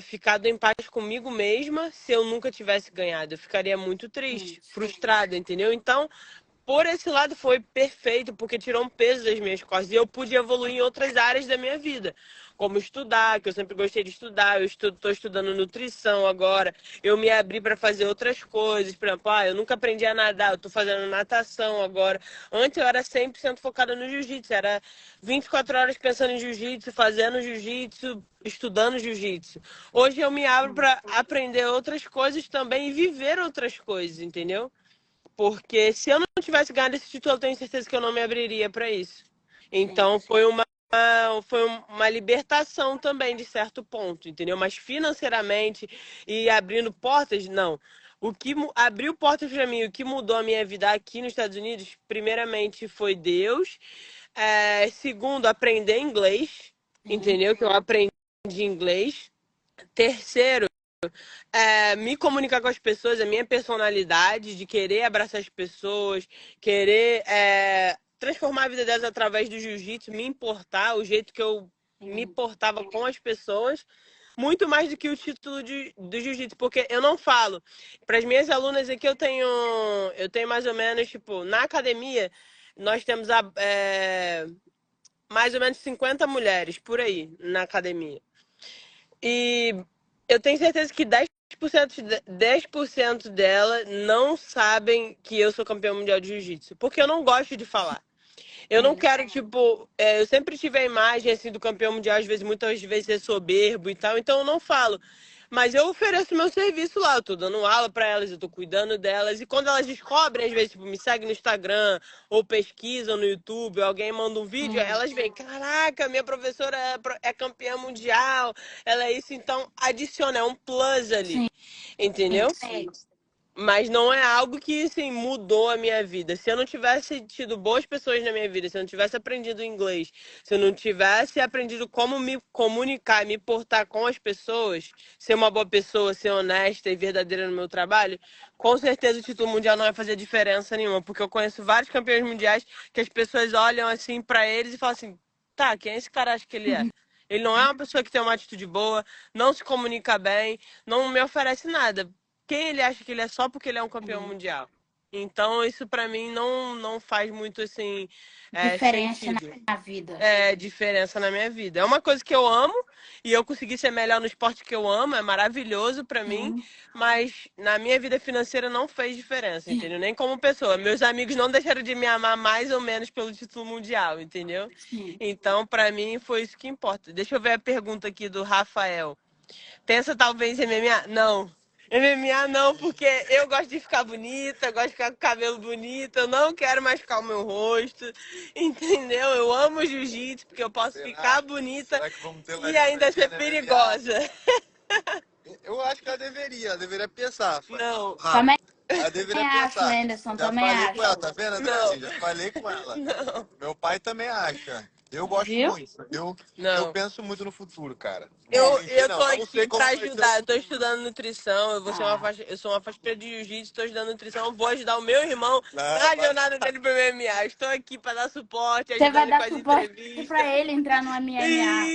ficado em paz comigo mesma se eu nunca tivesse ganhado. Eu ficaria muito triste, frustrada, entendeu? Então, por esse lado foi perfeito, porque tirou um peso das minhas costas e eu pude evoluir em outras áreas da minha vida, como estudar, que eu sempre gostei de estudar, eu estou estudando nutrição agora, eu me abri para fazer outras coisas, por exemplo, eu nunca aprendi a nadar, eu estou fazendo natação agora. Antes eu era 100% focada no jiu-jitsu, era 24 horas pensando em jiu-jitsu, fazendo jiu-jitsu, estudando jiu-jitsu. Hoje eu me abro para aprender outras coisas também e viver outras coisas, entendeu? Porque se eu não tivesse ganhado esse título, eu tenho certeza que eu não me abriria para isso. Então foi uma libertação também, de certo ponto, entendeu? Mas financeiramente e abrindo portas, não. O que abriu portas para mim, o que mudou a minha vida aqui nos Estados Unidos, primeiramente foi Deus. Segundo, aprender inglês, entendeu? Que eu aprendi inglês. Terceiro, me comunicar com as pessoas, a minha personalidade de querer abraçar as pessoas, querer transformar a vida delas através do jiu-jitsu, me importar, o jeito que eu me portava com as pessoas, muito mais do que o título do jiu-jitsu, porque eu não falo. Para as minhas alunas aqui, eu tenho mais ou menos, tipo, na academia, nós temos mais ou menos 50 mulheres por aí na academia. E eu tenho certeza que 10% dela não sabem que eu sou campeão mundial de jiu-jitsu. Porque eu não gosto de falar. Eu não quero, tipo, eu sempre tive a imagem assim do campeão mundial, às vezes, muitas vezes ser soberbo e tal, então eu não falo. Mas eu ofereço meu serviço lá, eu tô dando aula para elas, eu tô cuidando delas. E quando elas descobrem, às vezes, tipo, me seguem no Instagram, ou pesquisam no YouTube, ou alguém manda um vídeo, elas veem, caraca, minha professora é campeã mundial, ela é isso, então adiciona, é um plus ali, entendeu? Sim. Mas não é algo que, assim, mudou a minha vida. Se eu não tivesse tido boas pessoas na minha vida, se eu não tivesse aprendido inglês, se eu não tivesse aprendido como me comunicar, me portar com as pessoas, ser uma boa pessoa, ser honesta e verdadeira no meu trabalho, com certeza o título mundial não vai fazer diferença nenhuma, porque eu conheço vários campeões mundiais que as pessoas olham assim pra eles e falam assim: tá, quem é esse cara acha que ele é? Ele não é uma pessoa que tem uma atitude boa, não se comunica bem, não me oferece nada. Quem ele acha que ele é só porque ele é um campeão mundial? Então, isso pra mim não faz muito assim Diferença sentido. na vida. Diferença na minha vida. É uma coisa que eu amo e eu consegui ser melhor no esporte que eu amo, é maravilhoso pra mim, mas na minha vida financeira não fez diferença, entendeu? Nem como pessoa. Meus amigos não deixaram de me amar mais ou menos pelo título mundial, entendeu? Então, pra mim, foi isso que importa. Deixa eu ver a pergunta aqui do Rafael. Pensa talvez em MMA? Não. MMA não, porque eu gosto de ficar bonita, eu gosto de ficar com o cabelo bonito, eu não quero machucar o meu rosto, entendeu? Eu amo jiu-jitsu porque eu posso ficar bonita e ainda ser perigosa. Eu acho que ela deveria pensar. Não. Também Ela deveria acho, pensar. Anderson, Já também falei com ela, acho. tá vendo, Não. Andressinho? Já falei com ela. Não. Meu pai também acha. Eu gosto Viu? muito. Eu Não. penso muito no futuro, cara. É. Hoje em dia Eu tô não. Eu não sei aqui como pra vai ser o ajudar. Eu tô futuro. estudando nutrição. Ah, Eu sou uma faixa preta de jiu-jitsu, tô estudando nutrição. Vou ajudar o meu irmão Não, na vai. jornada dele pro MMA. Estou aqui pra dar suporte, você ajudar vai ele com dar as suporte pra entrevistas. ele entrar no MMA.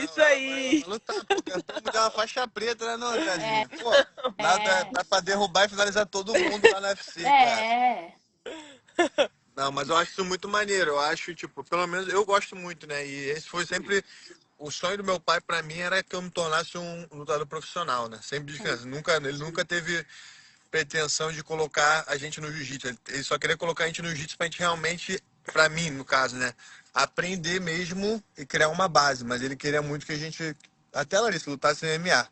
Isso Vai aí. lutar, pô. Cantamos de uma faixa preta, né, não, É, Andrezinho? Pô, nada é, dá pra derrubar e finalizar todo mundo lá no UFC, cara. é. Não, mas eu acho isso muito maneiro. Eu acho, tipo, pelo menos eu gosto muito, né? E esse foi sempre o sonho do meu pai pra mim era que eu me tornasse um lutador profissional, né? Sempre de Sim, criança. Ele nunca teve pretensão de colocar a gente no jiu-jitsu. Ele só queria colocar a gente no jiu-jitsu pra gente realmente, pra mim, no caso, né? Aprender mesmo e criar uma base. Mas ele queria muito que a gente, até lá nisso, lutasse no MMA.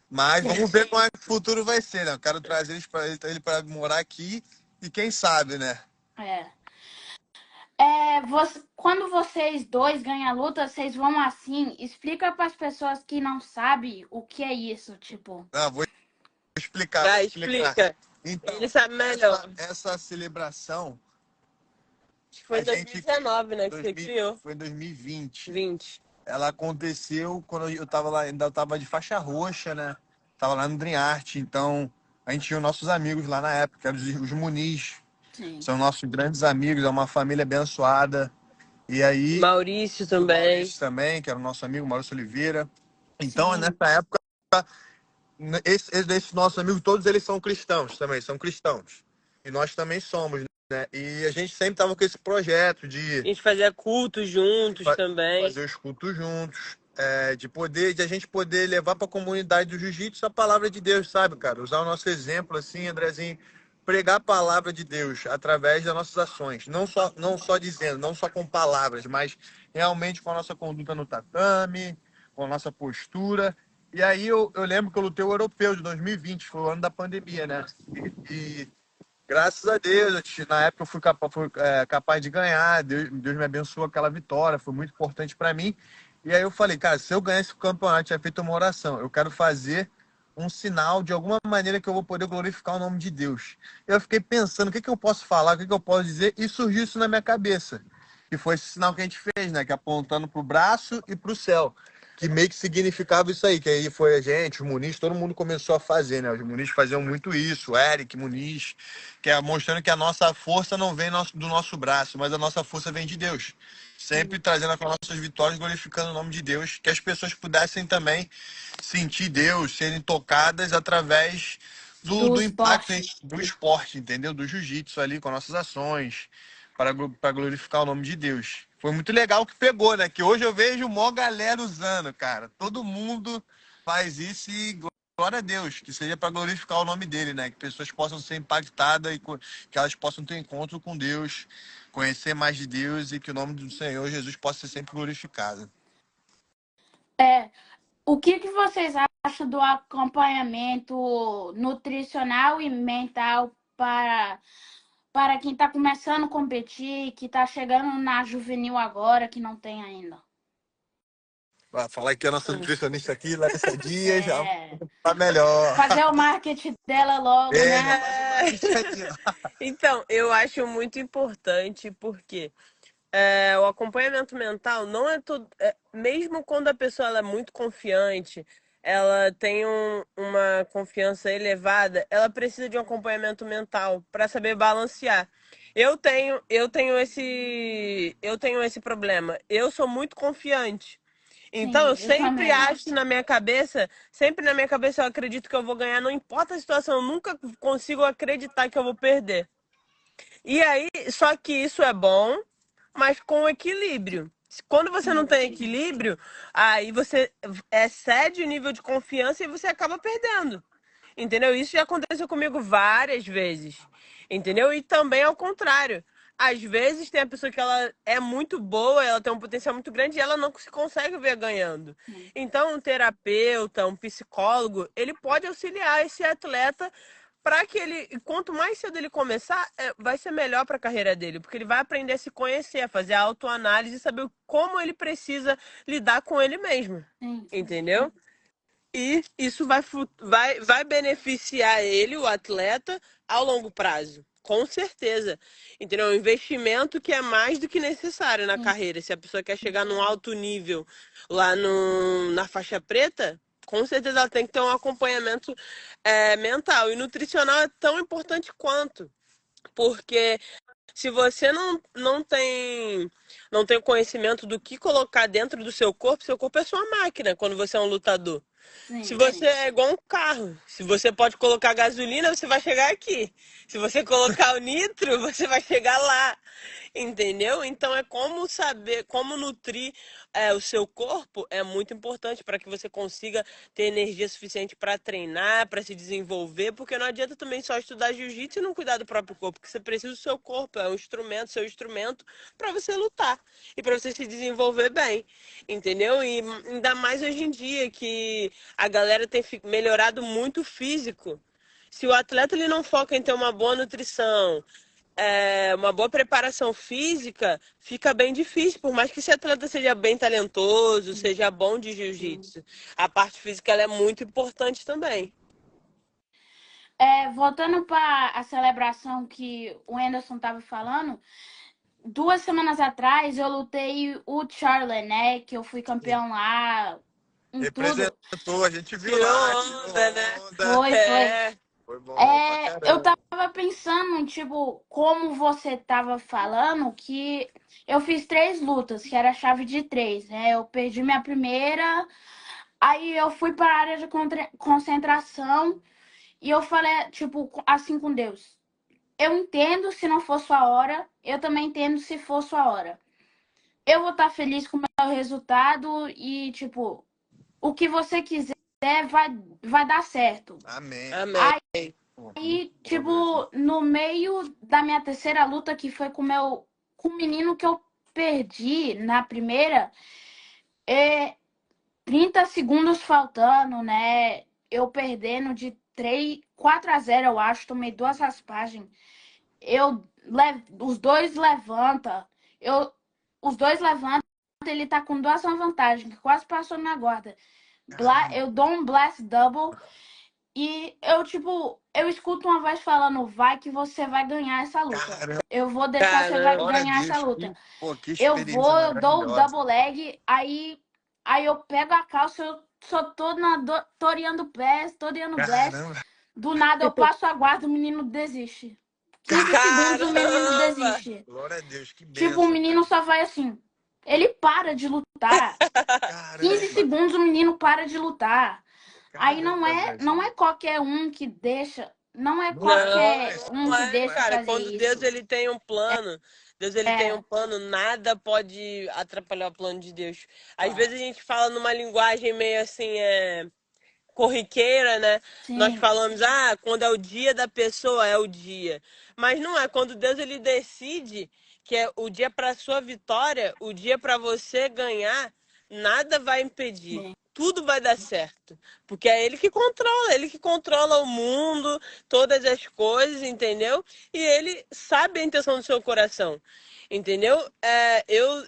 Mas sim. vamos ver como é que o futuro vai ser, né? Eu quero trazer ele pra morar aqui e quem sabe, né? É. Quando vocês dois ganham a luta, vocês vão assim, explica para as pessoas que não sabem o que é isso, tipo. Ah, vou explicar, vou Vai, explicar. explica. Ele Então, sabe melhor. essa celebração, Acho que foi a em gente 2019, né, que você 2000 criou. foi em 2020. 20. Ela aconteceu quando eu tava lá, ainda eu tava de faixa roxa, né? Tava lá no Dream Art, então a gente tinha nossos amigos lá na época, que eram os Muniz. Sim. São nossos grandes amigos, é uma família abençoada. E aí, Maurício o também. Maurício também, que era o nosso amigo, Maurício Oliveira. Então, Sim. nessa época, esses nossos amigos, todos eles são cristãos também, são cristãos. E nós também somos, né? E a gente sempre tava com esse projeto A gente fazia cultos juntos também. fazer os cultos juntos, de a gente poder levar para a comunidade do jiu-jitsu a palavra de Deus, sabe, cara? Usar o nosso exemplo, assim, Andrezinho, pregar a palavra de Deus através das nossas ações. Não só dizendo, não só com palavras, mas realmente com a nossa conduta no tatame, com a nossa postura. E aí eu lembro que eu lutei o europeu de 2020, foi o ano da pandemia, né? E graças a Deus, na época eu fui capaz de ganhar, Deus me abençoou aquela vitória, foi muito importante para mim. E aí eu falei, cara, se eu ganhar esse campeonato, tinha feito uma oração, eu quero fazer um sinal de alguma maneira que eu vou poder glorificar o nome de Deus. Eu fiquei pensando, o que que eu posso falar, o que que eu posso dizer, e surgiu isso na minha cabeça. Que foi esse sinal que a gente fez, né? Que é apontando para o braço e para o céu. Que meio que significava isso aí, que aí foi a gente, os Muniz, todo mundo começou a fazer, né? Os Muniz faziam muito isso, o Eric Muniz, que é mostrando que a nossa força não vem do nosso braço, mas a nossa força vem de Deus. Sempre trazendo as nossas vitórias, glorificando o nome de Deus, que as pessoas pudessem também sentir Deus, serem tocadas através Do do impacto esporte. do esporte, entendeu? Do jiu-jitsu ali, com nossas ações, para glorificar o nome de Deus. Foi muito legal que pegou, né? Que hoje eu vejo mó galera usando, cara. Todo mundo faz isso e glória a Deus, que seja para glorificar o nome dele, né? Que pessoas possam ser impactadas e que elas possam ter encontro com Deus, conhecer mais de Deus e que o nome do Senhor Jesus possa ser sempre glorificado. É, o que vocês acham do acompanhamento nutricional e mental para quem está começando a competir, que está chegando na juvenil agora, que não tem ainda? Vai falar que a nossa nutricionista aqui, Larissa Dias, já É, tá melhor. fazer o marketing dela logo, É, né? Então, eu acho muito importante porque o acompanhamento mental não é tudo. Mesmo quando a pessoa ela é muito confiante, ela tem uma confiança elevada, ela precisa de um acompanhamento mental para saber balancear. Eu tenho esse problema. Eu sou muito confiante. Então, eu Sim, eu sempre também. acho sempre na minha cabeça eu acredito que eu vou ganhar, não importa a situação, eu nunca consigo acreditar que eu vou perder. E aí, só que isso é bom, mas com equilíbrio. Quando você não Sim, tem equilíbrio, aí você excede o nível de confiança e você acaba perdendo. Entendeu? Isso já aconteceu comigo várias vezes. Entendeu? E também ao contrário. Às vezes tem a pessoa que ela é muito boa, ela tem um potencial muito grande e ela não se consegue ver ganhando. sim, Então, um terapeuta, um psicólogo, ele pode auxiliar esse atleta para que ele, quanto mais cedo ele começar, vai ser melhor para a carreira dele, porque ele vai aprender a se conhecer, a fazer a autoanálise e saber como ele precisa lidar com ele mesmo. sim. Entendeu? E isso vai beneficiar ele, o atleta, ao longo prazo. com certeza. Entendeu? É um investimento que é mais do que necessário na Sim. carreira. Se a pessoa quer chegar num alto nível lá no, na faixa preta, com certeza ela tem que ter um acompanhamento mental. E nutricional é tão importante quanto. Porque se você não tem o conhecimento do que colocar dentro do seu corpo é sua máquina quando você é um lutador. Se Sim. você é igual um carro, se você pode colocar gasolina, você vai chegar aqui. Se você colocar o nitro, você vai chegar lá. Entendeu? Então é como saber, como nutrir o seu corpo é muito importante para que você consiga ter energia suficiente para treinar, para se desenvolver, porque não adianta também só estudar jiu-jitsu e não cuidar do próprio corpo, porque você precisa do seu corpo, é um instrumento, seu instrumento para você lutar e para você se desenvolver bem, entendeu? E ainda mais hoje em dia que a galera tem melhorado muito o físico. Se o atleta ele não foca em ter uma boa nutrição, uma boa preparação física, fica bem difícil. Por mais que esse atleta seja bem talentoso, seja bom de jiu-jitsu, a parte física ela é muito importante também. Voltando para a celebração que o Anderson estava falando, 2 semanas atrás eu lutei o Charlie, né? Que eu fui campeão lá em tudo. Representou, a gente viu Tirou lá, onda, né? Foi. Foi bom pra Eu caramba. tava pensando, tipo, como você tava falando, que eu fiz 3 lutas, que era chave de 3, né? Eu perdi minha primeira, aí eu fui para a área de concentração e eu falei, tipo, assim com Deus. Eu entendo se não for sua hora, eu também entendo se for sua hora. Eu vou estar feliz com o meu resultado e, tipo, o que você quiser vai dar certo. Amém. Amém. Aí, tipo, no meio da minha terceira luta, que foi com o menino que eu perdi na primeira, 30 segundos faltando, né? Eu perdendo de 4-0, eu acho, tomei 2 raspagens. Os dois levanta. Os dois levantam, ele tá com 2 vantagens, que quase passou na guarda. Eu dou um blast double. E eu escuto uma voz falando, vai que você vai ganhar essa luta. Caramba, Eu vou deixar você Caramba. glória a ganhar essa Deus. luta. Que Eu experiência vou, eu dou o maravilhosa. double leg, aí eu pego a calça, eu só tô toreando pés, toreando blast. Caramba. Do nada eu passo a guarda, o menino desiste. 15 segundos o menino Caramba! desiste. Glória a Deus, que Tipo, o benção, menino só vai assim. Ele para de lutar. cara. 15 Caramba. segundos o menino para de lutar. Aí não Caramba, é qualquer um que deixa, não é Não, qualquer um não que é, deixa cara. fazer Quando Deus isso. ele tem um plano, Deus ele tem É, um plano, nada pode atrapalhar o plano de Deus. Às vezes a gente fala numa linguagem meio assim, corriqueira, né? Nós sim, falamos, quando é o dia da pessoa, é o dia. Mas não é, quando Deus ele decide que é o dia para sua vitória, o dia para você ganhar, nada vai impedir. sim, Tudo vai dar certo. Porque é ele que controla o mundo, todas as coisas, entendeu? E ele sabe a intenção do seu coração. Entendeu?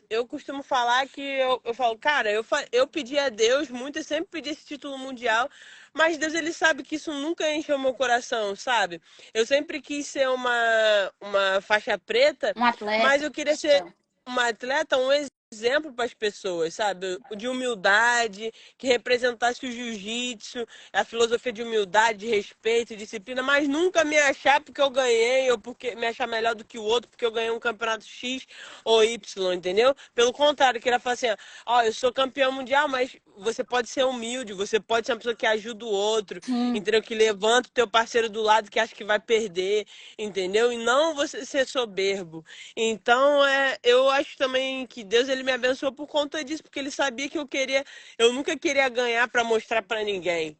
Eu costumo falar que eu falo, cara, eu pedi a Deus muito, eu sempre pedi esse título mundial, mas Deus ele sabe que isso nunca encheu meu coração, sabe? Eu sempre quis ser uma faixa preta, um mas atleta. eu queria ser uma atleta, um exemplo para as pessoas, sabe? De humildade, que representasse o jiu-jitsu, a filosofia de humildade, de respeito, disciplina, mas nunca me achar porque eu ganhei ou porque me achar melhor do que o outro porque eu ganhei um campeonato X ou Y, entendeu? Pelo contrário, eu queria falar assim, ó, eu sou campeão mundial, mas você pode ser humilde, você pode ser uma pessoa que ajuda o outro, Sim, entendeu? Que levanta o teu parceiro do lado que acha que vai perder, entendeu? E não você ser soberbo. Então, eu acho também que Deus ele me abençoou por conta disso, porque ele sabia que eu nunca queria ganhar para mostrar para ninguém.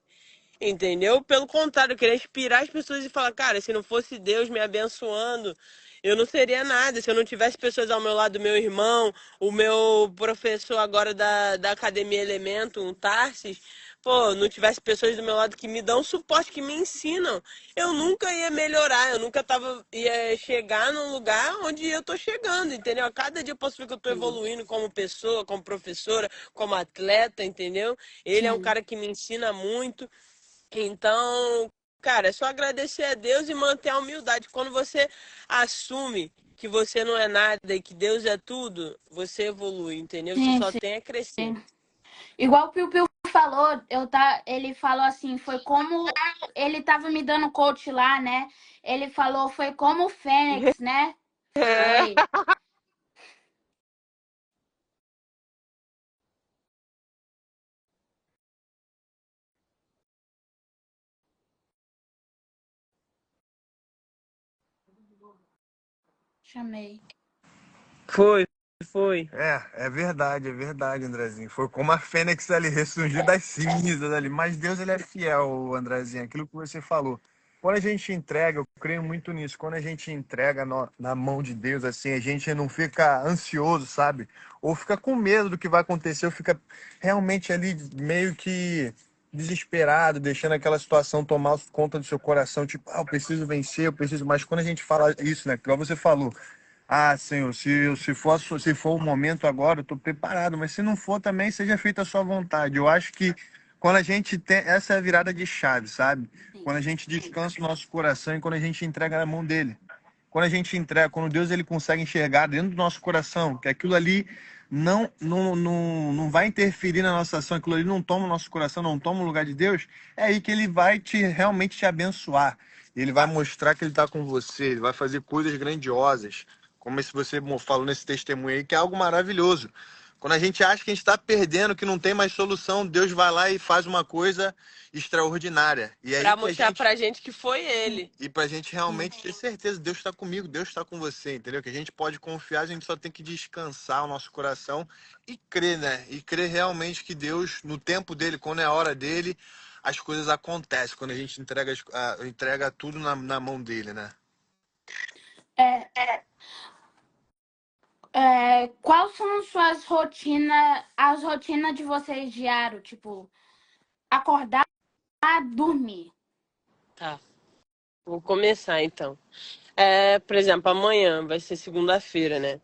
Entendeu? Pelo contrário, eu queria inspirar as pessoas e falar, cara, se não fosse Deus me abençoando, eu não seria nada. Se eu não tivesse pessoas ao meu lado, meu irmão, o meu professor agora da Academia Elemento, um Tarsis, pô, não tivesse pessoas do meu lado que me dão suporte, que me ensinam, eu nunca ia melhorar, eu nunca ia chegar num lugar onde eu tô chegando, entendeu? A cada dia eu posso ver que eu tô sim, evoluindo como pessoa, como professora, como atleta, entendeu? Ele é um sim. cara que me ensina muito. Então, cara, é só agradecer a Deus e manter a humildade. Quando você assume que você não é nada e que Deus é tudo, você evolui, entendeu? Você Sim, só sim. tem a crescer. Igual o Piu Piu falou, ele falou assim, foi como ele tava me dando coach lá, né? Ele falou, foi como o Fênix, né? Foi. Chamei. Foi, foi. É verdade, Andrezinho. Foi como a Fênix ali, ressurgiu das cinzas ali. Mas Deus, ele é fiel, Andrezinho, aquilo que você falou. Quando a gente entrega, eu creio muito nisso, quando a gente entrega na mão de Deus, assim, a gente não fica ansioso, sabe? Ou fica com medo do que vai acontecer, ou fica realmente ali meio que desesperado, deixando aquela situação tomar conta do seu coração, tipo, eu preciso vencer, eu preciso. Mas quando a gente fala isso, né, igual você falou, ah, Senhor, se for o momento agora, eu estou preparado, mas se não for também, seja feita a sua vontade. Eu acho que quando a gente tem, essa é a virada de chave, sabe? Sim. Quando a gente descansa o nosso coração e quando a gente entrega na mão dele. Quando a gente entrega, quando Deus ele consegue enxergar dentro do nosso coração que aquilo ali não vai interferir na nossa ação, aquilo ali não toma o nosso coração, não toma o lugar de Deus, é aí que ele vai realmente te abençoar. Ele vai mostrar que ele está com você, ele vai fazer coisas grandiosas, como se você falou nesse testemunho aí, que é algo maravilhoso. Quando a gente acha que a gente está perdendo, que não tem mais solução, Deus vai lá e faz uma coisa extraordinária. E é aí Pra que a mostrar gente pra gente que foi ele. e pra gente realmente ter certeza, Deus está comigo, Deus está com você, entendeu? Que a gente pode confiar, a gente só tem que descansar o nosso coração e crer, né? E crer realmente que Deus, no tempo dele, quando é a hora dele, as coisas acontecem, quando a gente entrega tudo na mão dele, né? É, quais são suas rotinas, as rotinas de vocês diário? Tipo, acordar, dormir. Tá, vou começar então. Por exemplo, amanhã vai ser segunda-feira, né?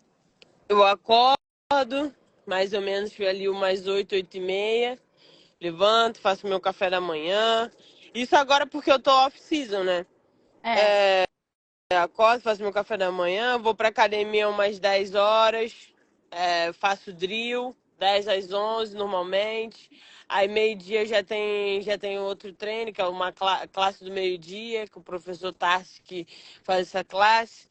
Eu acordo, mais ou menos ali umas 8, 8h30. Levanto, faço meu café da manhã. Isso agora porque eu tô off-season, né? É. Acordo, faço meu café da manhã, vou pra academia umas 10 horas, faço drill, 10 às 11 normalmente. Aí meio-dia já tem outro treino, que é uma classe do meio-dia, que o professor Tarsi que faz essa classe.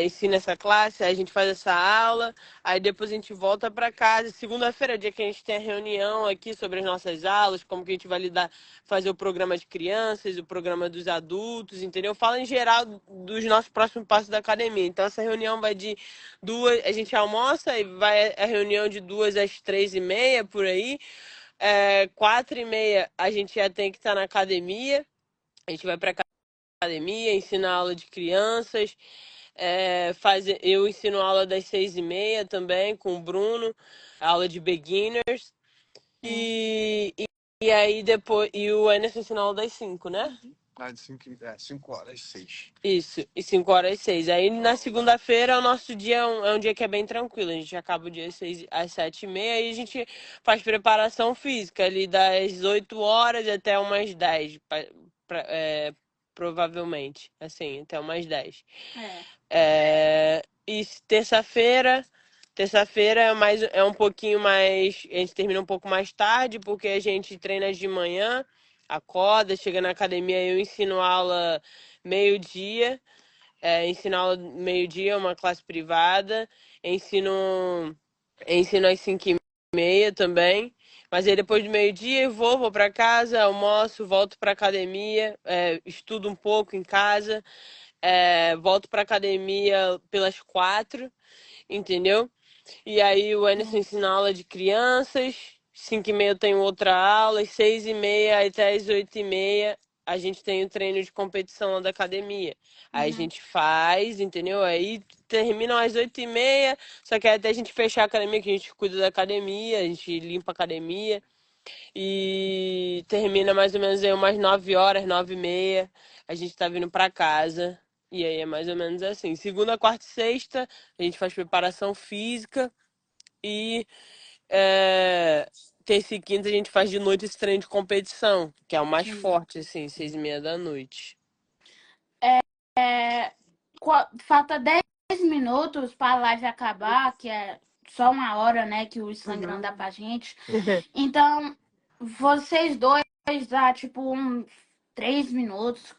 Ensina essa classe, aí a gente faz essa aula, aí depois a gente volta para casa. Segunda-feira é o dia que a gente tem a reunião aqui sobre as nossas aulas, como que a gente vai lidar, fazer o programa de crianças, o programa dos adultos, entendeu? Fala em geral dos nossos próximos passos da academia. Então essa reunião vai de 2, a gente almoça e vai a reunião de 2 às 3h30, por aí. 4h30 a gente já tem que estar na academia, a gente vai para academia, ensina aula de crianças. Eu ensino aula das 6h30 também com o Bruno, aula de beginners. E aí depois. E o Emerson ensina aula das 5, né? Ah, de 5 horas, 6. Isso, e 5 horas às 6. Aí na segunda-feira o nosso dia é um dia que é bem tranquilo. A gente acaba o dia às 7h30 e a gente faz preparação física ali das 8 horas até umas 10, provavelmente. Assim, até umas 10. E terça-feira é um pouquinho mais. A gente termina um pouco mais tarde, porque a gente treina de manhã, acorda, chega na academia, eu ensino aula meio-dia. Ensino aula meio-dia, uma classe privada. Ensino às 5h30 também. Mas aí depois do meio-dia eu vou para casa, almoço, volto para academia, estudo um pouco em casa. Volto pra academia pelas 4, entendeu? E aí o Anderson ensina aula de crianças, 5h30 eu tenho outra aula, às 6h30 até às 8h30 a gente tem o treino de competição lá da academia. Aí a gente faz, entendeu? Aí terminam às 8h30, só que aí até a gente fechar a academia, que a gente cuida da academia, a gente limpa a academia. E termina mais ou menos aí umas 9 horas, 9h30. A gente tá vindo pra casa. E aí é mais ou menos assim. Segunda, quarta e sexta, a gente faz preparação física. E terça e quinta a gente faz de noite esse treino de competição, que é o mais Sim. forte, assim, 6:30 da noite. Falta 10 minutos para a live acabar, que é só 1 hora, né, que o Instagram dá pra gente. Então, vocês dois dá, tipo, 3 minutos.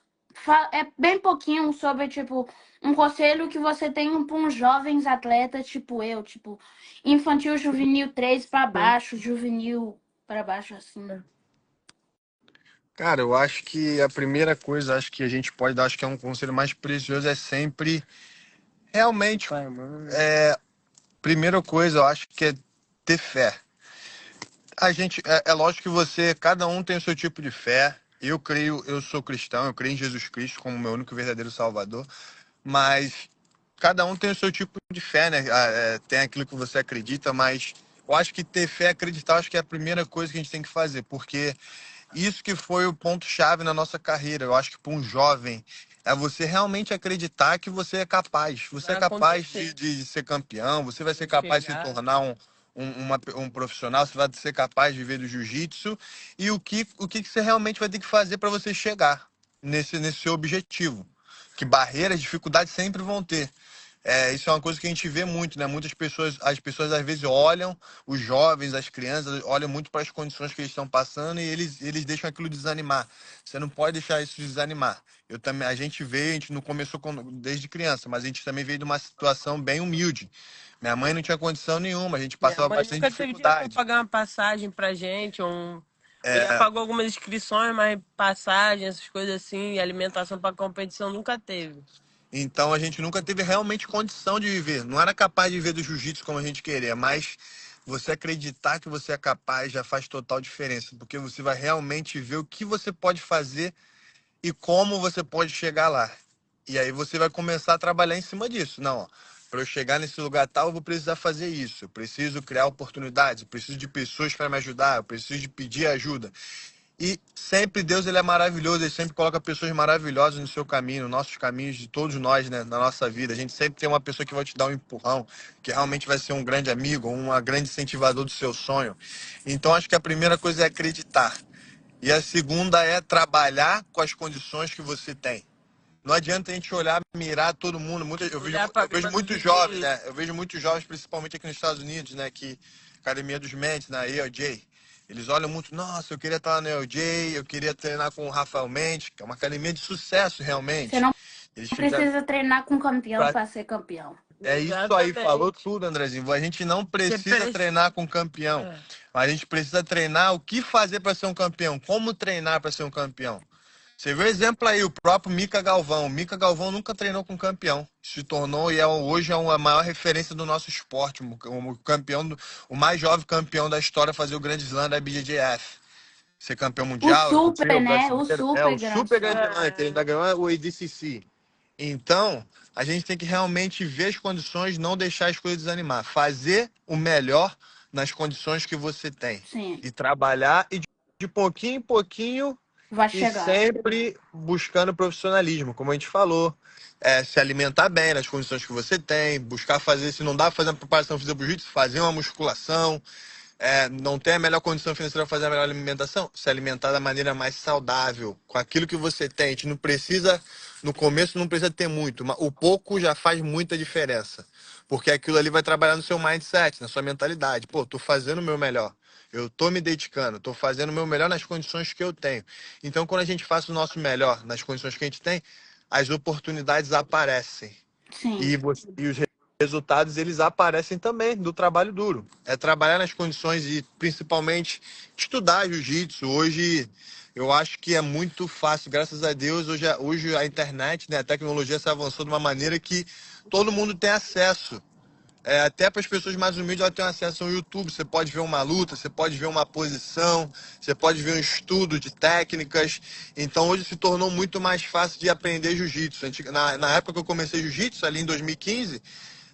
É bem pouquinho sobre, tipo, um conselho que você tem para uns jovens atletas, tipo eu, tipo, infantil, juvenil 3 para baixo, juvenil para baixo, assim. Cara, eu acho que a primeira coisa, acho que a gente pode dar, acho que é um conselho mais precioso, é sempre realmente, primeira coisa, eu acho que é ter fé. A gente, é lógico que cada um tem o seu tipo de fé. Eu creio, eu sou cristão, eu creio em Jesus Cristo como meu único e verdadeiro Salvador, mas cada um tem o seu tipo de fé, né? Tem aquilo que você acredita, mas eu acho que ter fé, acreditar, acho que é a primeira coisa que a gente tem que fazer, porque isso que foi o ponto-chave na nossa carreira. Eu acho que para um jovem é você realmente acreditar que você é capaz. Você é Vai capaz acontecer. de ser campeão, você vai ser capaz de se Chegar. tornar um profissional, você vai ser capaz de viver do jiu-jitsu. E o que você realmente vai ter que fazer para você chegar nesse seu objetivo. Que barreiras, dificuldades sempre vão ter. Isso é uma coisa que a gente vê muito, né? As pessoas às vezes olham, os jovens, as crianças, olham muito para as condições que eles estão passando e eles deixam aquilo desanimar. Você não pode deixar isso desanimar. A gente veio, a gente não começou desde criança, mas a gente também veio de uma situação bem humilde. Minha mãe não tinha condição nenhuma, a gente Minha passava mãe bastante nunca teve dinheiro pra dificuldade. pagar uma passagem pra gente, Ele já pagou algumas inscrições, mas passagem, essas coisas assim, e alimentação pra competição nunca teve. Então a gente nunca teve realmente condição de viver. Não era capaz de viver do jiu-jitsu como a gente queria, mas você acreditar que você é capaz já faz total diferença, porque você vai realmente ver o que você pode fazer e como você pode chegar lá. E aí você vai começar a trabalhar em cima disso. Não, para eu chegar nesse lugar tal, eu vou precisar fazer isso. Eu preciso criar oportunidades, eu preciso de pessoas para me ajudar, eu preciso de pedir ajuda. E sempre Deus, ele é maravilhoso, ele sempre coloca pessoas maravilhosas no seu caminho, nos nossos caminhos, de todos nós, né, na nossa vida. A gente sempre tem uma pessoa que vai te dar um empurrão, que realmente vai ser um grande amigo, um grande incentivador do seu sonho. Então acho que a primeira coisa é acreditar. E a segunda é trabalhar com as condições que você tem. Não adianta a gente olhar, mirar todo mundo. Eu vejo muitos jovens, né? Eu vejo muitos jovens, principalmente aqui nos Estados Unidos, né? Que Academia dos Mendes, na ELJ. Eles olham muito, nossa, eu queria estar na ELJ, eu queria treinar com o Rafael Mendes, que é uma academia de sucesso realmente. Você não Eles precisa treinar com campeão pra- para ser campeão. É isso aí, Exatamente. falou tudo, Andrezinho. A gente não precisa treinar com campeão. É. A gente precisa treinar o que fazer para ser um campeão, como treinar para ser um campeão. Você vê o exemplo aí, o próprio Mica Galvão. O Mica Galvão nunca treinou com campeão. Se tornou e hoje é a maior referência do nosso esporte. O campeão, o mais jovem campeão da história a fazer o Grande Slam da BJJF. Ser campeão O mundial, super, europeu, né? O brasileiro. super O grande super Grande slam. Slam, que ele ainda ganhou o ADCC. Então, a gente tem que realmente ver as condições, não deixar as coisas desanimar. Fazer o melhor nas condições que você tem. Sim, E trabalhar e de pouquinho em pouquinho vai e chegar. sempre buscando profissionalismo, como a gente falou. Se alimentar bem nas condições que você tem, buscar fazer, se não dá pra fazer uma preparação física pro jiu-jitsu, fazer uma musculação. Não tem a melhor condição financeira para fazer a melhor alimentação, se alimentar da maneira mais saudável, com aquilo que você tem. A gente não precisa, no começo não precisa ter muito, mas o pouco já faz muita diferença. Porque aquilo ali vai trabalhar no seu mindset, na sua mentalidade. Pô, tô fazendo o meu melhor. Eu tô me dedicando, tô fazendo o meu melhor nas condições que eu tenho. Então, quando a gente faz o nosso melhor nas condições que a gente tem, as oportunidades aparecem. Sim. E os resultados, eles aparecem também do trabalho duro. É trabalhar nas condições e, principalmente, estudar jiu-jitsu. Hoje, eu acho que é muito fácil, graças a Deus. Hoje a internet, né, a tecnologia se avançou de uma maneira que todo mundo tem acesso. Até para as pessoas mais humildes, ela tem acesso ao YouTube. Você pode ver uma luta, você pode ver uma posição, você pode ver um estudo de técnicas. Então, hoje se tornou muito mais fácil de aprender jiu-jitsu. Na época que eu comecei jiu-jitsu, ali em 2015,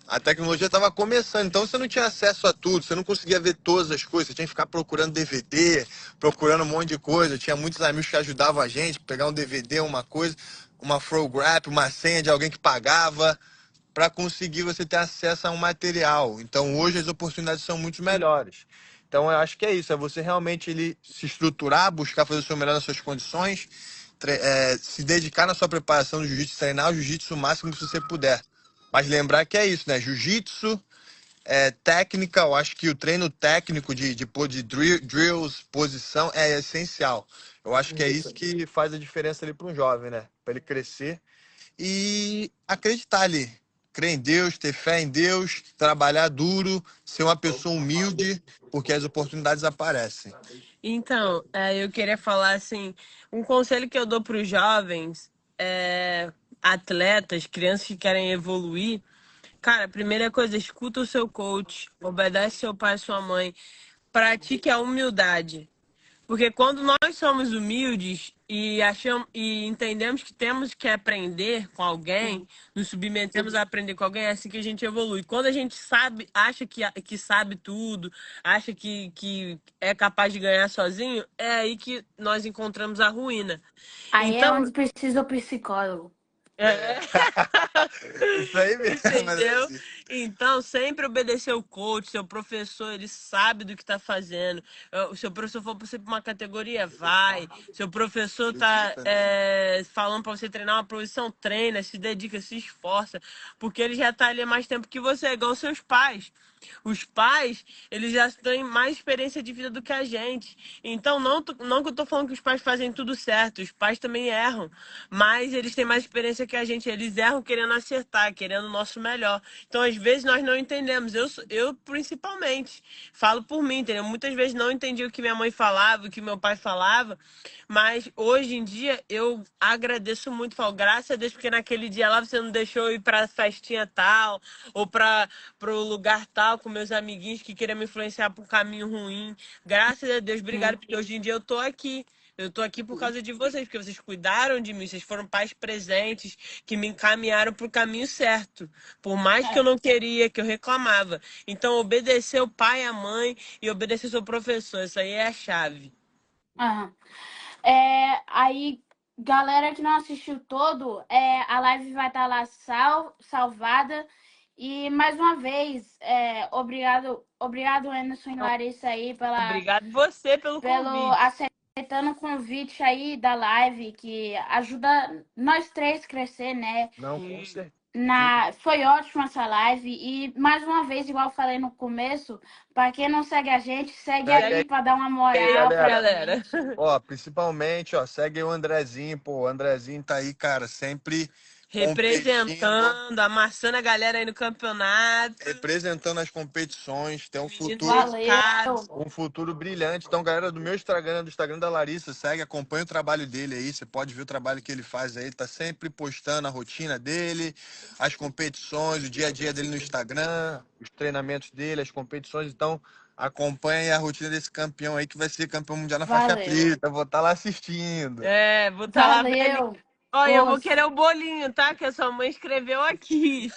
a tecnologia estava começando. Então, você não tinha acesso a tudo, você não conseguia ver todas as coisas. Você tinha que ficar procurando DVD, procurando um monte de coisa. Tinha muitos amigos que ajudavam a gente, pegar um DVD, uma coisa, uma throw grab, uma senha de alguém que pagava, para conseguir você ter acesso a um material. Então, hoje as oportunidades são muito melhores. Então eu acho que é isso, é você realmente ele se estruturar, buscar fazer o seu melhor nas suas condições, se dedicar na sua preparação do jiu-jitsu, treinar o jiu-jitsu o máximo que você puder. Mas lembrar que é isso, né? Jiu-jitsu, técnica, eu acho que o treino técnico de drills, posição é essencial. Eu acho que é isso que faz a diferença ali para um jovem, né? Para ele crescer e acreditar ali. Crer em Deus, ter fé em Deus, trabalhar duro, ser uma pessoa humilde, porque as oportunidades aparecem. Então, eu queria falar assim, um conselho que eu dou para os jovens, atletas, crianças que querem evoluir. Cara, a primeira coisa, escuta o seu coach, obedece seu pai e sua mãe, pratique a humildade. Porque quando nós somos humildes e achamos e entendemos que temos que aprender com alguém, nos submetemos a aprender com alguém, é assim que a gente evolui. Quando a gente sabe, acha que sabe tudo, acha que é capaz de ganhar sozinho, é aí que nós encontramos a ruína. Aí é Então, onde precisa o psicólogo. Isso aí mesmo, entendeu? assim. Então, sempre obedecer o coach, seu professor, ele sabe do que está fazendo. O seu professor for para você para uma categoria, vai. Seu professor tá falando para você treinar uma posição, treina, se dedica, se esforça, porque ele já tá ali há mais tempo que você, igual os seus pais. Os pais, eles já têm mais experiência de vida do que a gente. Então, não que eu tô falando que os pais fazem tudo certo, os pais também erram, mas eles têm mais experiência que a gente. Eles erram querendo acertar, querendo o nosso melhor. Então, às vezes, nós não entendemos. Eu principalmente, falo por mim, entendeu? Muitas vezes não entendi o que minha mãe falava, o que meu pai falava, mas hoje em dia eu agradeço muito, falo, graças a Deus, porque naquele dia lá você não deixou eu ir pra festinha tal, ou pro lugar tal, com meus amiguinhos que queriam me influenciar para um caminho ruim. Graças a Deus, obrigado, porque hoje em dia eu tô aqui. Eu tô aqui por causa de vocês, porque vocês cuidaram de mim, vocês foram pais presentes que me encaminharam pro caminho certo. Por mais que eu não queria, que eu reclamava. Então, obedecer o pai e a mãe e obedecer o seu professor, isso aí é a chave. Aham. Aí, galera que não assistiu todo, a live vai estar lá salvada. E mais uma vez, obrigado, Anderson e Larissa aí Obrigado você pelo convite. aceitando o convite aí da live, que ajuda nós três a crescer, né? Não, com certeza. Foi ótima essa live. E mais uma vez, igual eu falei no começo, para quem não segue a gente, segue aí para dar uma moral pra galera. Ó, principalmente, ó, segue aí o Andrezinho, pô. O Andrezinho tá aí, cara, sempre representando, amassando a galera aí no campeonato. Representando as competições, tem um futuro, um futuro brilhante. Então, galera do meu Instagram, do Instagram da Larissa, segue, acompanha o trabalho dele aí. Você pode ver o trabalho que ele faz aí. Ele tá sempre postando a rotina dele, as competições, o dia a dia dele no Instagram, os treinamentos dele, as competições. Então, acompanhe a rotina desse campeão aí, que vai ser campeão mundial na faixa preta. Vou estar lá assistindo. Vou estar lá vendo. Olha, eu vou querer o bolinho, tá? Que a sua mãe escreveu aqui.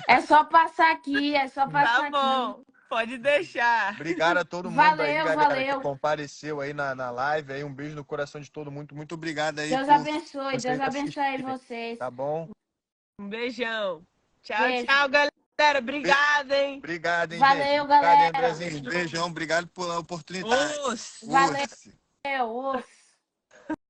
É só passar aqui, Tá bom, pode deixar. Obrigado a todo mundo aí, galera, que compareceu aí na live. Aí, um beijo no coração de todo mundo. Muito obrigado aí. Deus abençoe vocês. Tá bom? Um beijão. Tchau, tchau, galera. Obrigado, hein? Obrigado, hein, Valeu, gente. galera. Obrigado, Andrezinho. Beijão, obrigado pela oportunidade. Valeu.